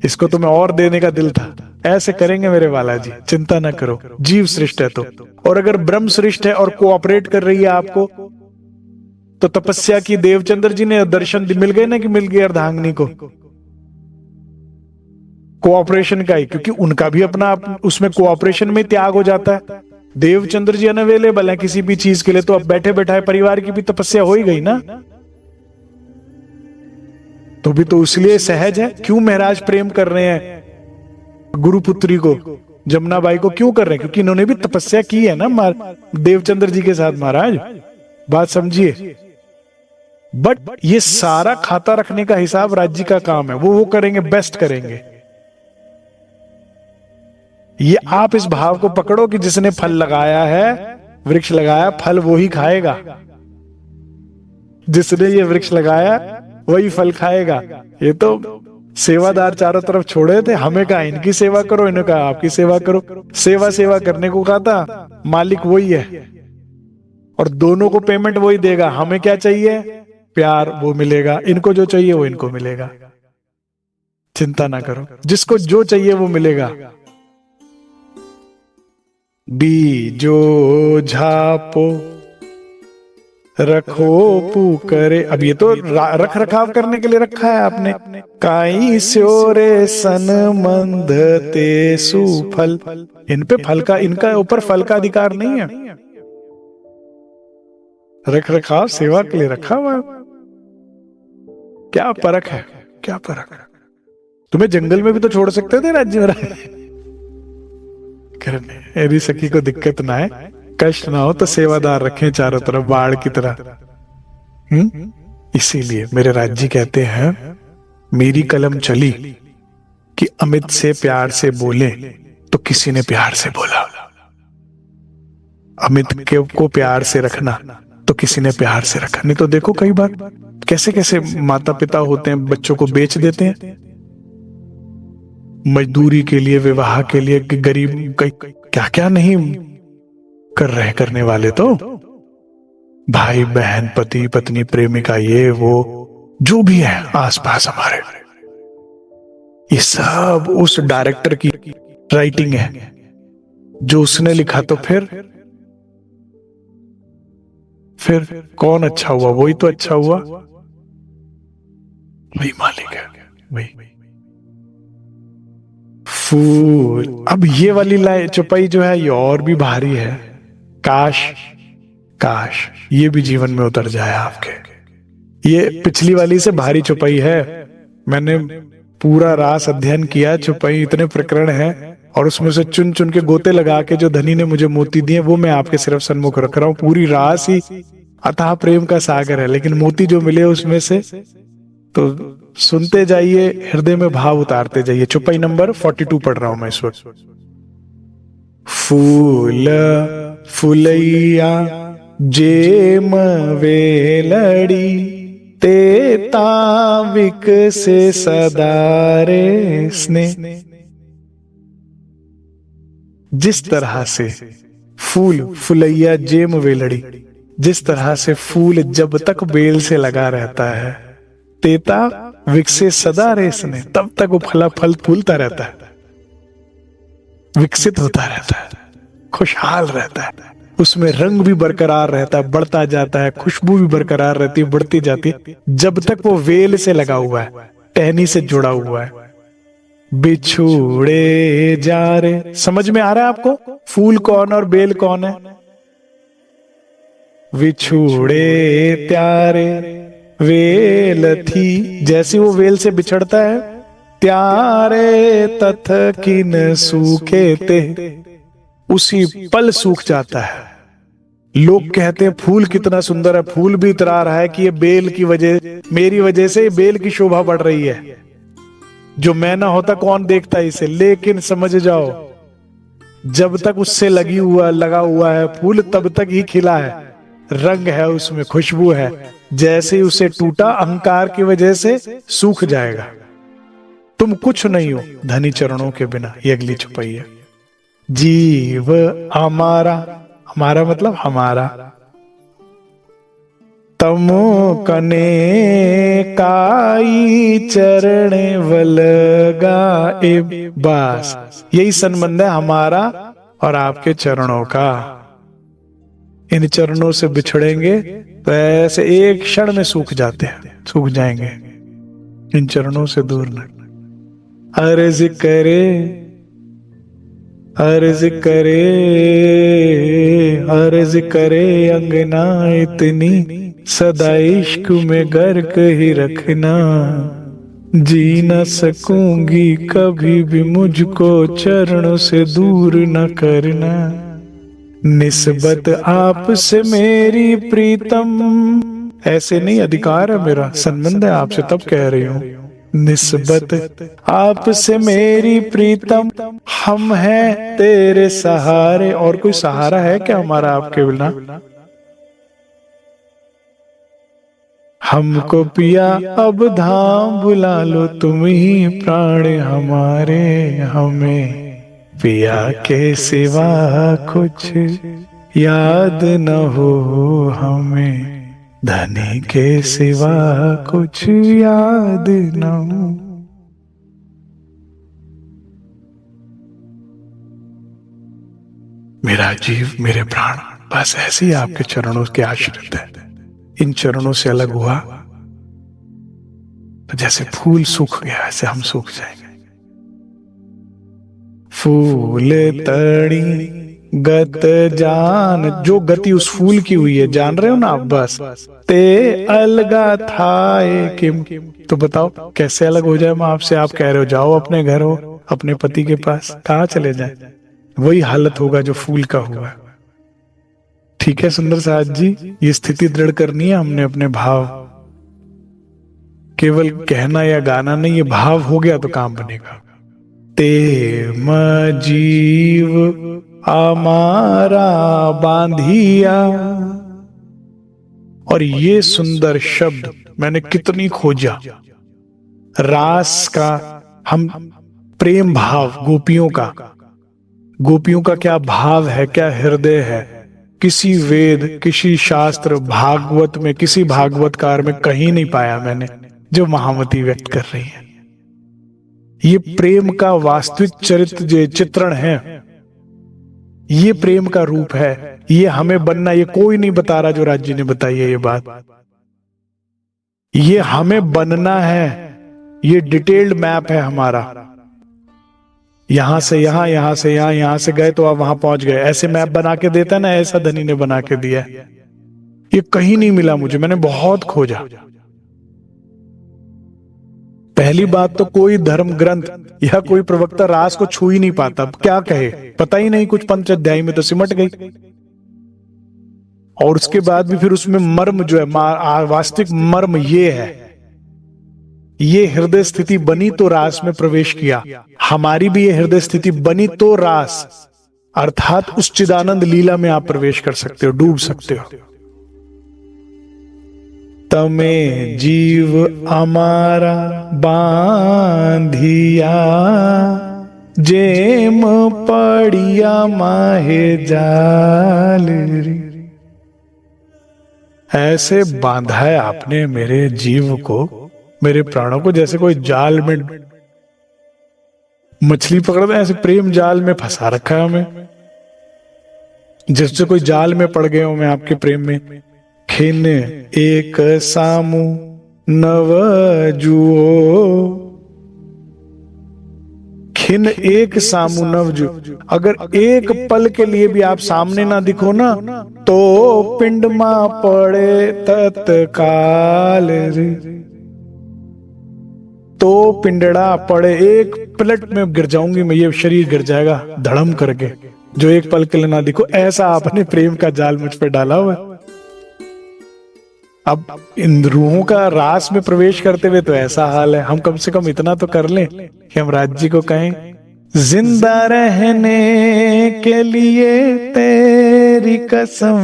इसको तुम्हें और देने का दिल था। ऐसे करेंगे मेरे बालाजी, चिंता ना करो, जीव श्रेष्ठ है तो। और अगर ब्रह्म श्रेष्ठ है और कोऑपरेट कर रही है आपको, तो तपस्या की देवचंद्र जी ने दर्शन मिल गए ना, कि मिल गए अर्धांगिनी को कोऑपरेशन का ही, क्योंकि उनका भी अपना उसमें कोऑपरेशन में त्याग हो जाता है। देवचंद्र जी अनअवेलेबल है किसी भी चीज के लिए, तो अब बैठे बैठाए परिवार की भी तपस्या हो ही गई ना। तो भी तो इसलिए सहज है। क्यों महाराज प्रेम कर रहे हैं गुरुपुत्री को, जमुना बाई को क्यों कर रहे हैं? क्योंकि इन्होंने भी तपस्या की है ना देवचंद्र जी के साथ। महाराज बात समझिए। बट ये सारा खाता रखने का हिसाब राज्य का काम है, वो करेंगे, बेस्ट करेंगे। ये आप इस भाव को पकड़ो कि जिसने फल लगाया है, वृक्ष लगाया, फल वो ही खाएगा। जिसने ये वृक्ष लगाया वही फल खाएगा। ये तो सेवादार चारों तरफ छोड़े थे, हमें कहा इनकी सेवा करो, इन्हें कहा आपकी सेवा करो। सेवा करने को कहा था, मालिक वही है और दोनों को पेमेंट वही देगा। हमें क्या चाहिए? प्यार, वो मिलेगा। इनको जो चाहिए वो इनको मिलेगा। चिंता ना करो, जिसको जो चाहिए वो मिलेगा। बीजो झापो रखो पुकरे। अब ये तो रख रखाव करने के लिए रखा है आपने। काई स्योरे सन मंद ते सुफल। इन पे फल का, इनका ऊपर फल का अधिकार नहीं है। रख रखाव सेवा के लिए रखा हुआ। क्या परख है, क्या परख है? तुम्हें जंगल में भी तो छोड़ सकते थे राज्य में करने। यदि सखी को दिक्कत ना है, कष्ट ना हो, तो सेवादार रखें चारों तरफ बाढ़ की तरह। इसीलिए मेरे राज्य कहते हैं, मेरी कलम चली कि अमित से प्यार से बोले तो किसी ने प्यार से बोला। अमित को प्यार से रखना तो किसी ने प्यार से रखा। नहीं तो देखो कई बार कैसे कैसे माता पिता होते हैं, बच्चों को बेच देते हैं मजदूरी के लिए, विवाह के लिए। गरीब क्या क्या नहीं कर रहे करने वाले, तो भाई बहन, पति पत्नी, प्रेमिका, ये वो जो भी है आसपास हमारे, ये सब उस डायरेक्टर की राइटिंग है जो उसने लिखा। तो फिर कौन अच्छा हुआ? वही तो अच्छा हुआ, वही मालिक है, वही। फूल। अब ये वाली चौपाई जो है ये और भी भारी है। काश ये भी जीवन में उतर जाए आपके। ये पिछली वाली से भारी चौपाई है। मैंने पूरा रास अध्ययन किया, चौपाई इतने प्रकरण हैं और उसमें से चुन चुन के गोते लगा के जो धनी ने मुझे मोती दिए वो मैं आपके सिर्फ सन्मुख रख रहा हूं। पूरी रास ही अथाह प्रेम का सागर है, लेकिन मोती जो मिले उसमें से तो सुनते जाइए, हृदय में भाव उतारते जाइए। चौपाई नंबर 42 पढ़ रहा हूं मैं इस वक्त। फूल फुलैया जेम वेलड़ी ते ताविक से सदारे स्नेह। जिस तरह से फूल फुलैया जेम वेलड़ी, जिस तरह से फूल जब तक बेल से लगा रहता है, तेता विकसे सदा रेसने, तब तक वो फल फूलता रहता है, विकसित होता रहता है, खुशहाल रहता है, उसमें रंग भी बरकरार रहता है, बढ़ता जाता है, खुशबू भी बरकरार रहती है, बढ़ती जाती है, जब तक वो वेल से लगा हुआ है, टहनी से जुड़ा हुआ है। बिछुड़े जा रे। समझ में आ रहा है आपको फूल कौन और बेल कौन है? बिछुड़े त्यारे वेल थी, जैसे वो वेल से बिछड़ता है, त्यारे तथ किन सूखे ते, उसी पल सूख जाता है। लोग कहते हैं फूल कितना सुंदर है, फूल भी इतरा रहा है कि ये बेल की वजह, मेरी वजह से बेल की शोभा बढ़ रही है। जो मैं ना होता कौन देखता इसे। लेकिन समझ जाओ, जब तक उससे लगा हुआ है फूल, तब तक ही खिला है, रंग है उसमें, खुशबू है। जैसे ही उसे टूटा अहंकार की वजह से, सूख जाएगा। तुम कुछ नहीं हो धनी चरणों के बिना। ये अगली छुपाई है। जीव हमारा, हमारा मतलब हमारा, तमो कने काई चरण वलगा ए। बस यही संबंध है हमारा और आपके चरणों का। इन चरणों से बिछड़ेंगे तो ऐसे एक क्षण में सूख जाते हैं, सूख जाएंगे। इन चरणों से दूर न। अर्ज करे, अर्ज करे, अर्ज करे अंगना इतनी, सदा इश्क में गर्क ही रखना। जी न सकूंगी कभी भी मुझको चरणों से दूर न करना। निस्बत आपसे मेरी प्रीतम, ऐसे नहीं अधिकार है मेरा, संबंध है आपसे, तब कह रही हूं। निस्बत आपसे मेरी प्रीतम, हम हैं तेरे सहारे। और कोई सहारा है क्या हमारा आपके बिना? हमको पिया अब धाम बुला लो, तुम ही प्राण हमारे। हमें पिया के सिवा कुछ याद न हो हमें, धनी के सिवा कुछ याद न हो। मेरा जीव, मेरे प्राण बस ऐसे ही आपके चरणों के आश्रित है। इन चरणों से अलग हुआ तो जैसे फूल सूख गया, ऐसे हम सूख जाएंगे। फूल तड़ी गत जान, जो गति उस फूल की हुई है जान रहे हो ना आप। बस ते अलगा था किम, तो बताओ कैसे अलग हो जाए मैं आपसे? आप कह रहे हो जाओ अपने घर हो, अपने पति के पास, कहाँ चले जाए? वही हालत होगा जो फूल का हुआ। ठीक है सुंदर साथ जी, ये स्थिति दृढ़ करनी है हमने अपने भाव। केवल कहना या गाना नहीं, ये भाव हो गया तो काम बनेगा। ते म जीव हमारा बांधिया, और ये सुंदर शब्द मैंने कितनी खोजा। रास का हम प्रेम भाव, गोपियों का क्या भाव है, क्या हृदय है, किसी वेद, किसी शास्त्र, भागवत में, किसी भागवतकार में कहीं नहीं पाया मैंने जो महामती व्यक्त कर रही है। ये प्रेम का वास्तविक चरित्र चित्रण है, ये प्रेम का रूप है। ये हमें बनना, ये कोई नहीं बता रहा, जो राज जी ने बताई है ये बात, ये हमें बनना है। ये डिटेल्ड मैप है हमारा, यहां से यहां, यहां से यहां, यहां से गए तो आप वहां पहुंच गए। ऐसे मैप बना के देता ना, ऐसा धनी ने बना के दिया। ये कहीं नहीं मिला मुझे, मैंने बहुत खोजा। पहली बात तो कोई धर्म ग्रंथ या कोई प्रवक्ता रास को छू ही नहीं पाता। क्या कहे, पता ही नहीं कुछ, पंच अध्याय में तो सिमट गई। और उसके बाद भी फिर उसमें मर्म जो है, वास्तविक मर्म ये है, ये हृदय स्थिति बनी तो रास में प्रवेश किया। हमारी भी ये हृदय स्थिति बनी तो रास, अर्थात उस चिदानंद लीला में आप प्रवेश कर सकते हो, डूब सकते हो। तमे जीव हमारा बांधिया, जेम पड़िया माहे जाल। ऐसे बांधा है आपने मेरे जीव को, मेरे प्राणों को, जैसे कोई जाल में मछली पकड़ता है, ऐसे प्रेम जाल में फंसा रखा है हमें। जैसे कोई जाल में पड़ गए हो मैं आपके प्रेम में। खिन एक सामू नव जुओ, खिन एक सामु नवजु, अगर एक पल के लिए भी आप सामने ना दिखो ना, तो पिंड मा पड़े तत्काल रे। तो पिंडड़ा पड़े, एक पलट में गिर जाऊंगी मैं, ये शरीर गिर जाएगा धड़म करके, जो एक पल के लिए ना दिखो। ऐसा आपने प्रेम का जाल मुझ पे डाला हुआ है। अब इन रूहों का रास में प्रवेश करते हुए तो ऐसा हाल है, हम कम से कम इतना तो कर लें कि हम राज जी को कहें, जिंदा रहने के लिए तेरी कसम,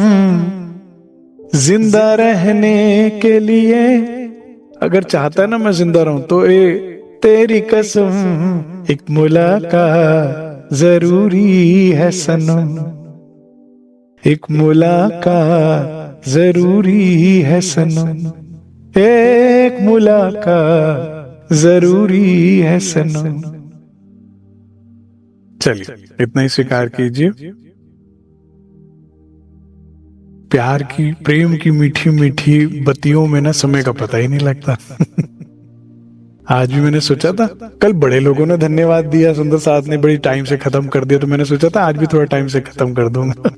जिंदा रहने के लिए, अगर चाहता है ना मैं जिंदा रहूं तो तेरी कसम, एक मुलाकात जरूरी है सनम, एक मुलाकात जरूरी है सनम, एक मुलाकात जरूरी है सनम। चलिए इतना ही स्वीकार कीजिए। प्यार की, प्रेम की मीठी मीठी बत्तियों में ना समय का पता ही नहीं लगता। आज भी मैंने सोचा था, कल बड़े लोगों ने धन्यवाद दिया, सुंदर साथ ने बड़ी टाइम से खत्म कर दिया, तो मैंने सोचा था आज भी थोड़ा टाइम से खत्म कर दूंगा।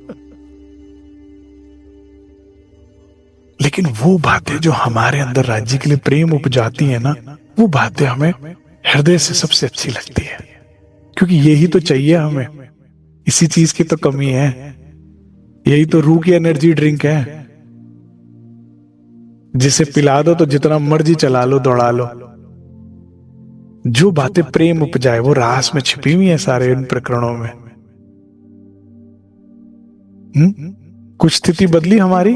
लेकिन वो बातें जो हमारे अंदर राज्य के लिए प्रेम उपजाती है ना, वो बातें हमें हृदय से सबसे अच्छी लगती है, क्योंकि यही तो चाहिए हमें, इसी चीज की तो कमी है, यही तो रूह की एनर्जी ड्रिंक है, जिसे पिला दो तो जितना मर्जी चला लो, दौड़ा लो। जो बातें प्रेम उपजाए वो रास में छिपी हुई है सारे इन प्रकरणों में। कुछ स्थिति बदली हमारी,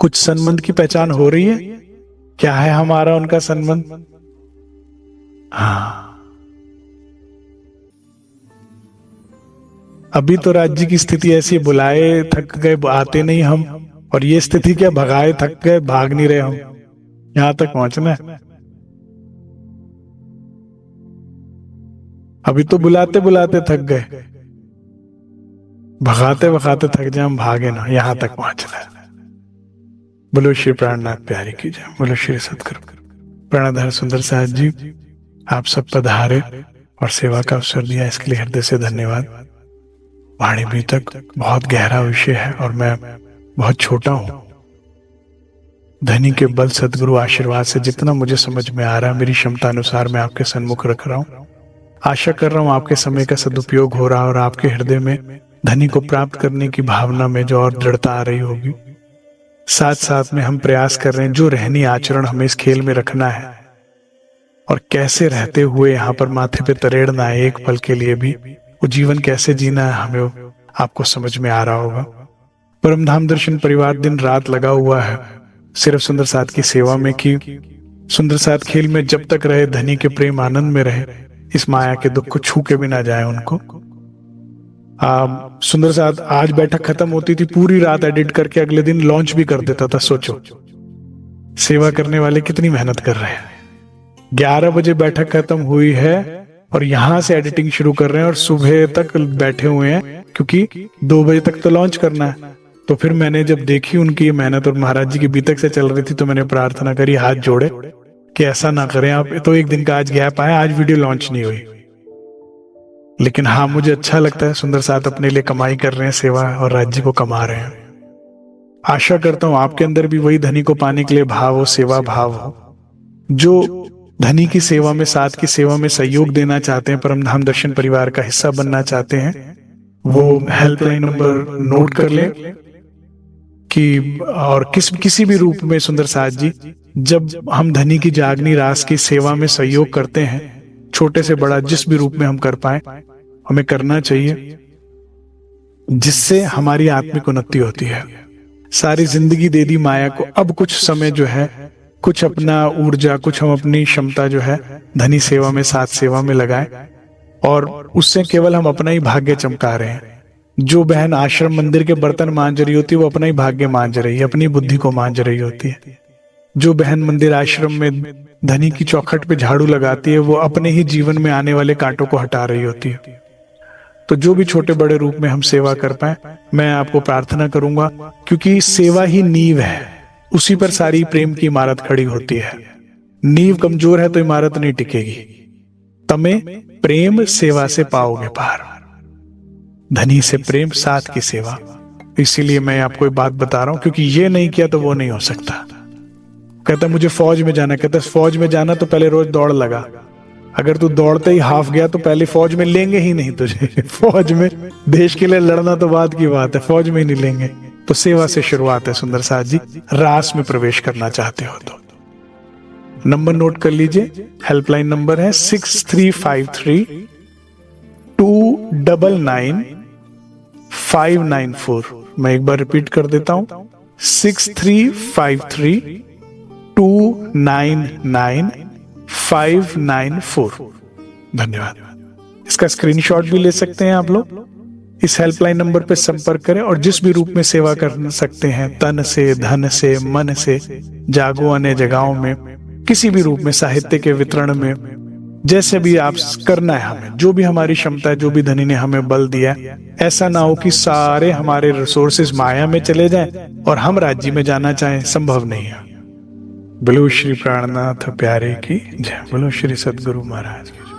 कुछ संबंध की पहचान हो रही है, क्या है हमारा उनका संबंध? हाँ, अभी तो राज्य की स्थिति ऐसी, बुलाए थक गए आते नहीं हम, और ये स्थिति क्या, भगाए थक गए भाग नहीं रहे हम, यहां तक पहुंचना है। अभी तो बुलाते बुलाते थक गए, भगाते भगाते थक जाए हम, भागे ना, यहां तक पहुंचना है। बोलो श्री प्राणनाथ प्यारी की जय, बोलो श्री सतगुरु प्राणधार सुंदर साथ जी, आप सब पधारे और सेवा का अवसर दिया, इसके लिए हृदय से धन्यवाद। वाणी भी तक बहुत गहरा विषय है और मैं बहुत छोटा हूं। धनी के बल सदगुरु आशीर्वाद से जितना मुझे समझ में आ रहा है, मेरी क्षमता अनुसार मैं आपके सन्मुख रख रहा हूं। आशा कर रहा हूं आपके समय का सदुपयोग हो रहा है और आपके हृदय में धनी को प्राप्त करने की भावना में जो और दृढ़ता आ रही होगी। साथ साथ में हम प्रयास कर रहे हैं जो रहनी आचरण हमें इस खेल में रखना है, और कैसे रहते हुए यहाँ पर माथे पे तरेड़ना है एक पल के लिए भी, वो जीवन कैसे जीना है हमें आपको समझ में आ रहा होगा। परमधाम दर्शन परिवार दिन रात लगा हुआ है सिर्फ सुंदर साथ की सेवा में, कि सुंदर साथ खेल में जब तक रहे, धनी के प्रेम आनंद में रहे, इस माया के दुख को छू के भी ना जाए उनको। सुंदर साथ आज बैठक खत्म होती थी, पूरी रात एडिट करके अगले दिन लॉन्च भी कर देता था। सोचो सेवा करने वाले कितनी मेहनत कर रहे हैं। 11 बजे बैठक खत्म हुई है और यहां से एडिटिंग शुरू कर रहे हैं और सुबह तक बैठे हुए हैं, क्योंकि 2 बजे तक तो लॉन्च करना है। तो फिर मैंने जब देखी उनकी ये मेहनत और महाराज जी की बीतक से चल रही थी, तो मैंने प्रार्थना करी हाथ जोड़े कि ऐसा ना करें आप, तो एक दिन का आज गैप आया, आज वीडियो लॉन्च नहीं हुई। लेकिन हाँ, मुझे अच्छा लगता है सुंदर साथ अपने लिए कमाई कर रहे हैं, सेवा और राज्य को कमा रहे हैं। आशा करता हूं आपके अंदर भी वही धनी को पाने के लिए भाव हो, सेवा भाव हो। जो धनी की सेवा में, साथ की सेवा में सहयोग देना चाहते हैं, परमधाम दर्शन परिवार का हिस्सा बनना चाहते हैं, वो हेल्पलाइन नंबर नोट कर लें कि और किसी भी रूप में सुंदर साथ जी, जब हम धनी की जागनी रास की सेवा में सहयोग करते हैं, छोटे से बड़ा जिस भी रूप में हम कर पाए हमें करना चाहिए, जिससे हमारी आत्मिक उन्नति होती है। सारी जिंदगी दे दी माया को, अब कुछ समय जो है, कुछ अपना ऊर्जा, कुछ हम अपनी क्षमता जो है धनी सेवा में, साथ सेवा में लगाएं, और उससे केवल हम अपना ही भाग्य चमका रहे हैं। जो बहन आश्रम मंदिर के बर्तन मांज रही होती है, वो अपना ही भाग्य मांज रही है, अपनी बुद्धि को मांज रही होती है। जो बहन मंदिर आश्रम में धनी की चौखट पे झाड़ू लगाती है, वो अपने ही जीवन में आने वाले कांटों को हटा रही होती है। तो जो भी छोटे बड़े रूप में हम सेवा कर पाए, मैं आपको प्रार्थना करूंगा, क्योंकि सेवा ही नींव है, उसी पर सारी प्रेम की इमारत खड़ी होती है। नींव कमजोर है तो इमारत नहीं टिकेगी। तमें प्रेम सेवा से पाओगे पार। धनी से प्रेम, साथ की सेवा। इसीलिए मैं आपको ये बात बता रहा हूं, क्योंकि ये नहीं किया तो वो नहीं हो सकता। कहता मुझे फौज में जाना, कहता फौज में जाना तो पहले रोज दौड़ लगा। अगर तू दौड़ते ही हाफ गया तो पहले फौज में लेंगे ही नहीं तुझे। फौज में देश के लिए लड़ना तो बाद की बात है, फौज में ही नहीं लेंगे। तो सेवा से शुरुआत है सुंदर साथ जी। रास में प्रवेश करना चाहते हो तो नंबर नोट कर लीजिए। हेल्पलाइन नंबर है 6353-299-594। मैं एक बार रिपीट कर देता हूं, 6353-299-594। धन्यवाद। इसका स्क्रीनशॉट भी ले सकते हैं आप लोग। इस हेल्पलाइन नंबर पर संपर्क करें और जिस भी रूप में सेवा कर सकते हैं, तन से, धन से, मन से, जागो अन्य जगहों में, किसी भी रूप में, साहित्य के वितरण में, जैसे भी आप करना है हमें, जो भी हमारी क्षमता है, जो भी धनी ने हमें बल दिया है। ऐसा ना हो कि सारे हमारे रिसोर्सेज माया में चले जाएं और हम राज्य में जाना चाहें, संभव नहीं है। बोलो श्री प्राणनाथ प्यारे की जय। बोलो श्री सद्गुरु महाराज की जय।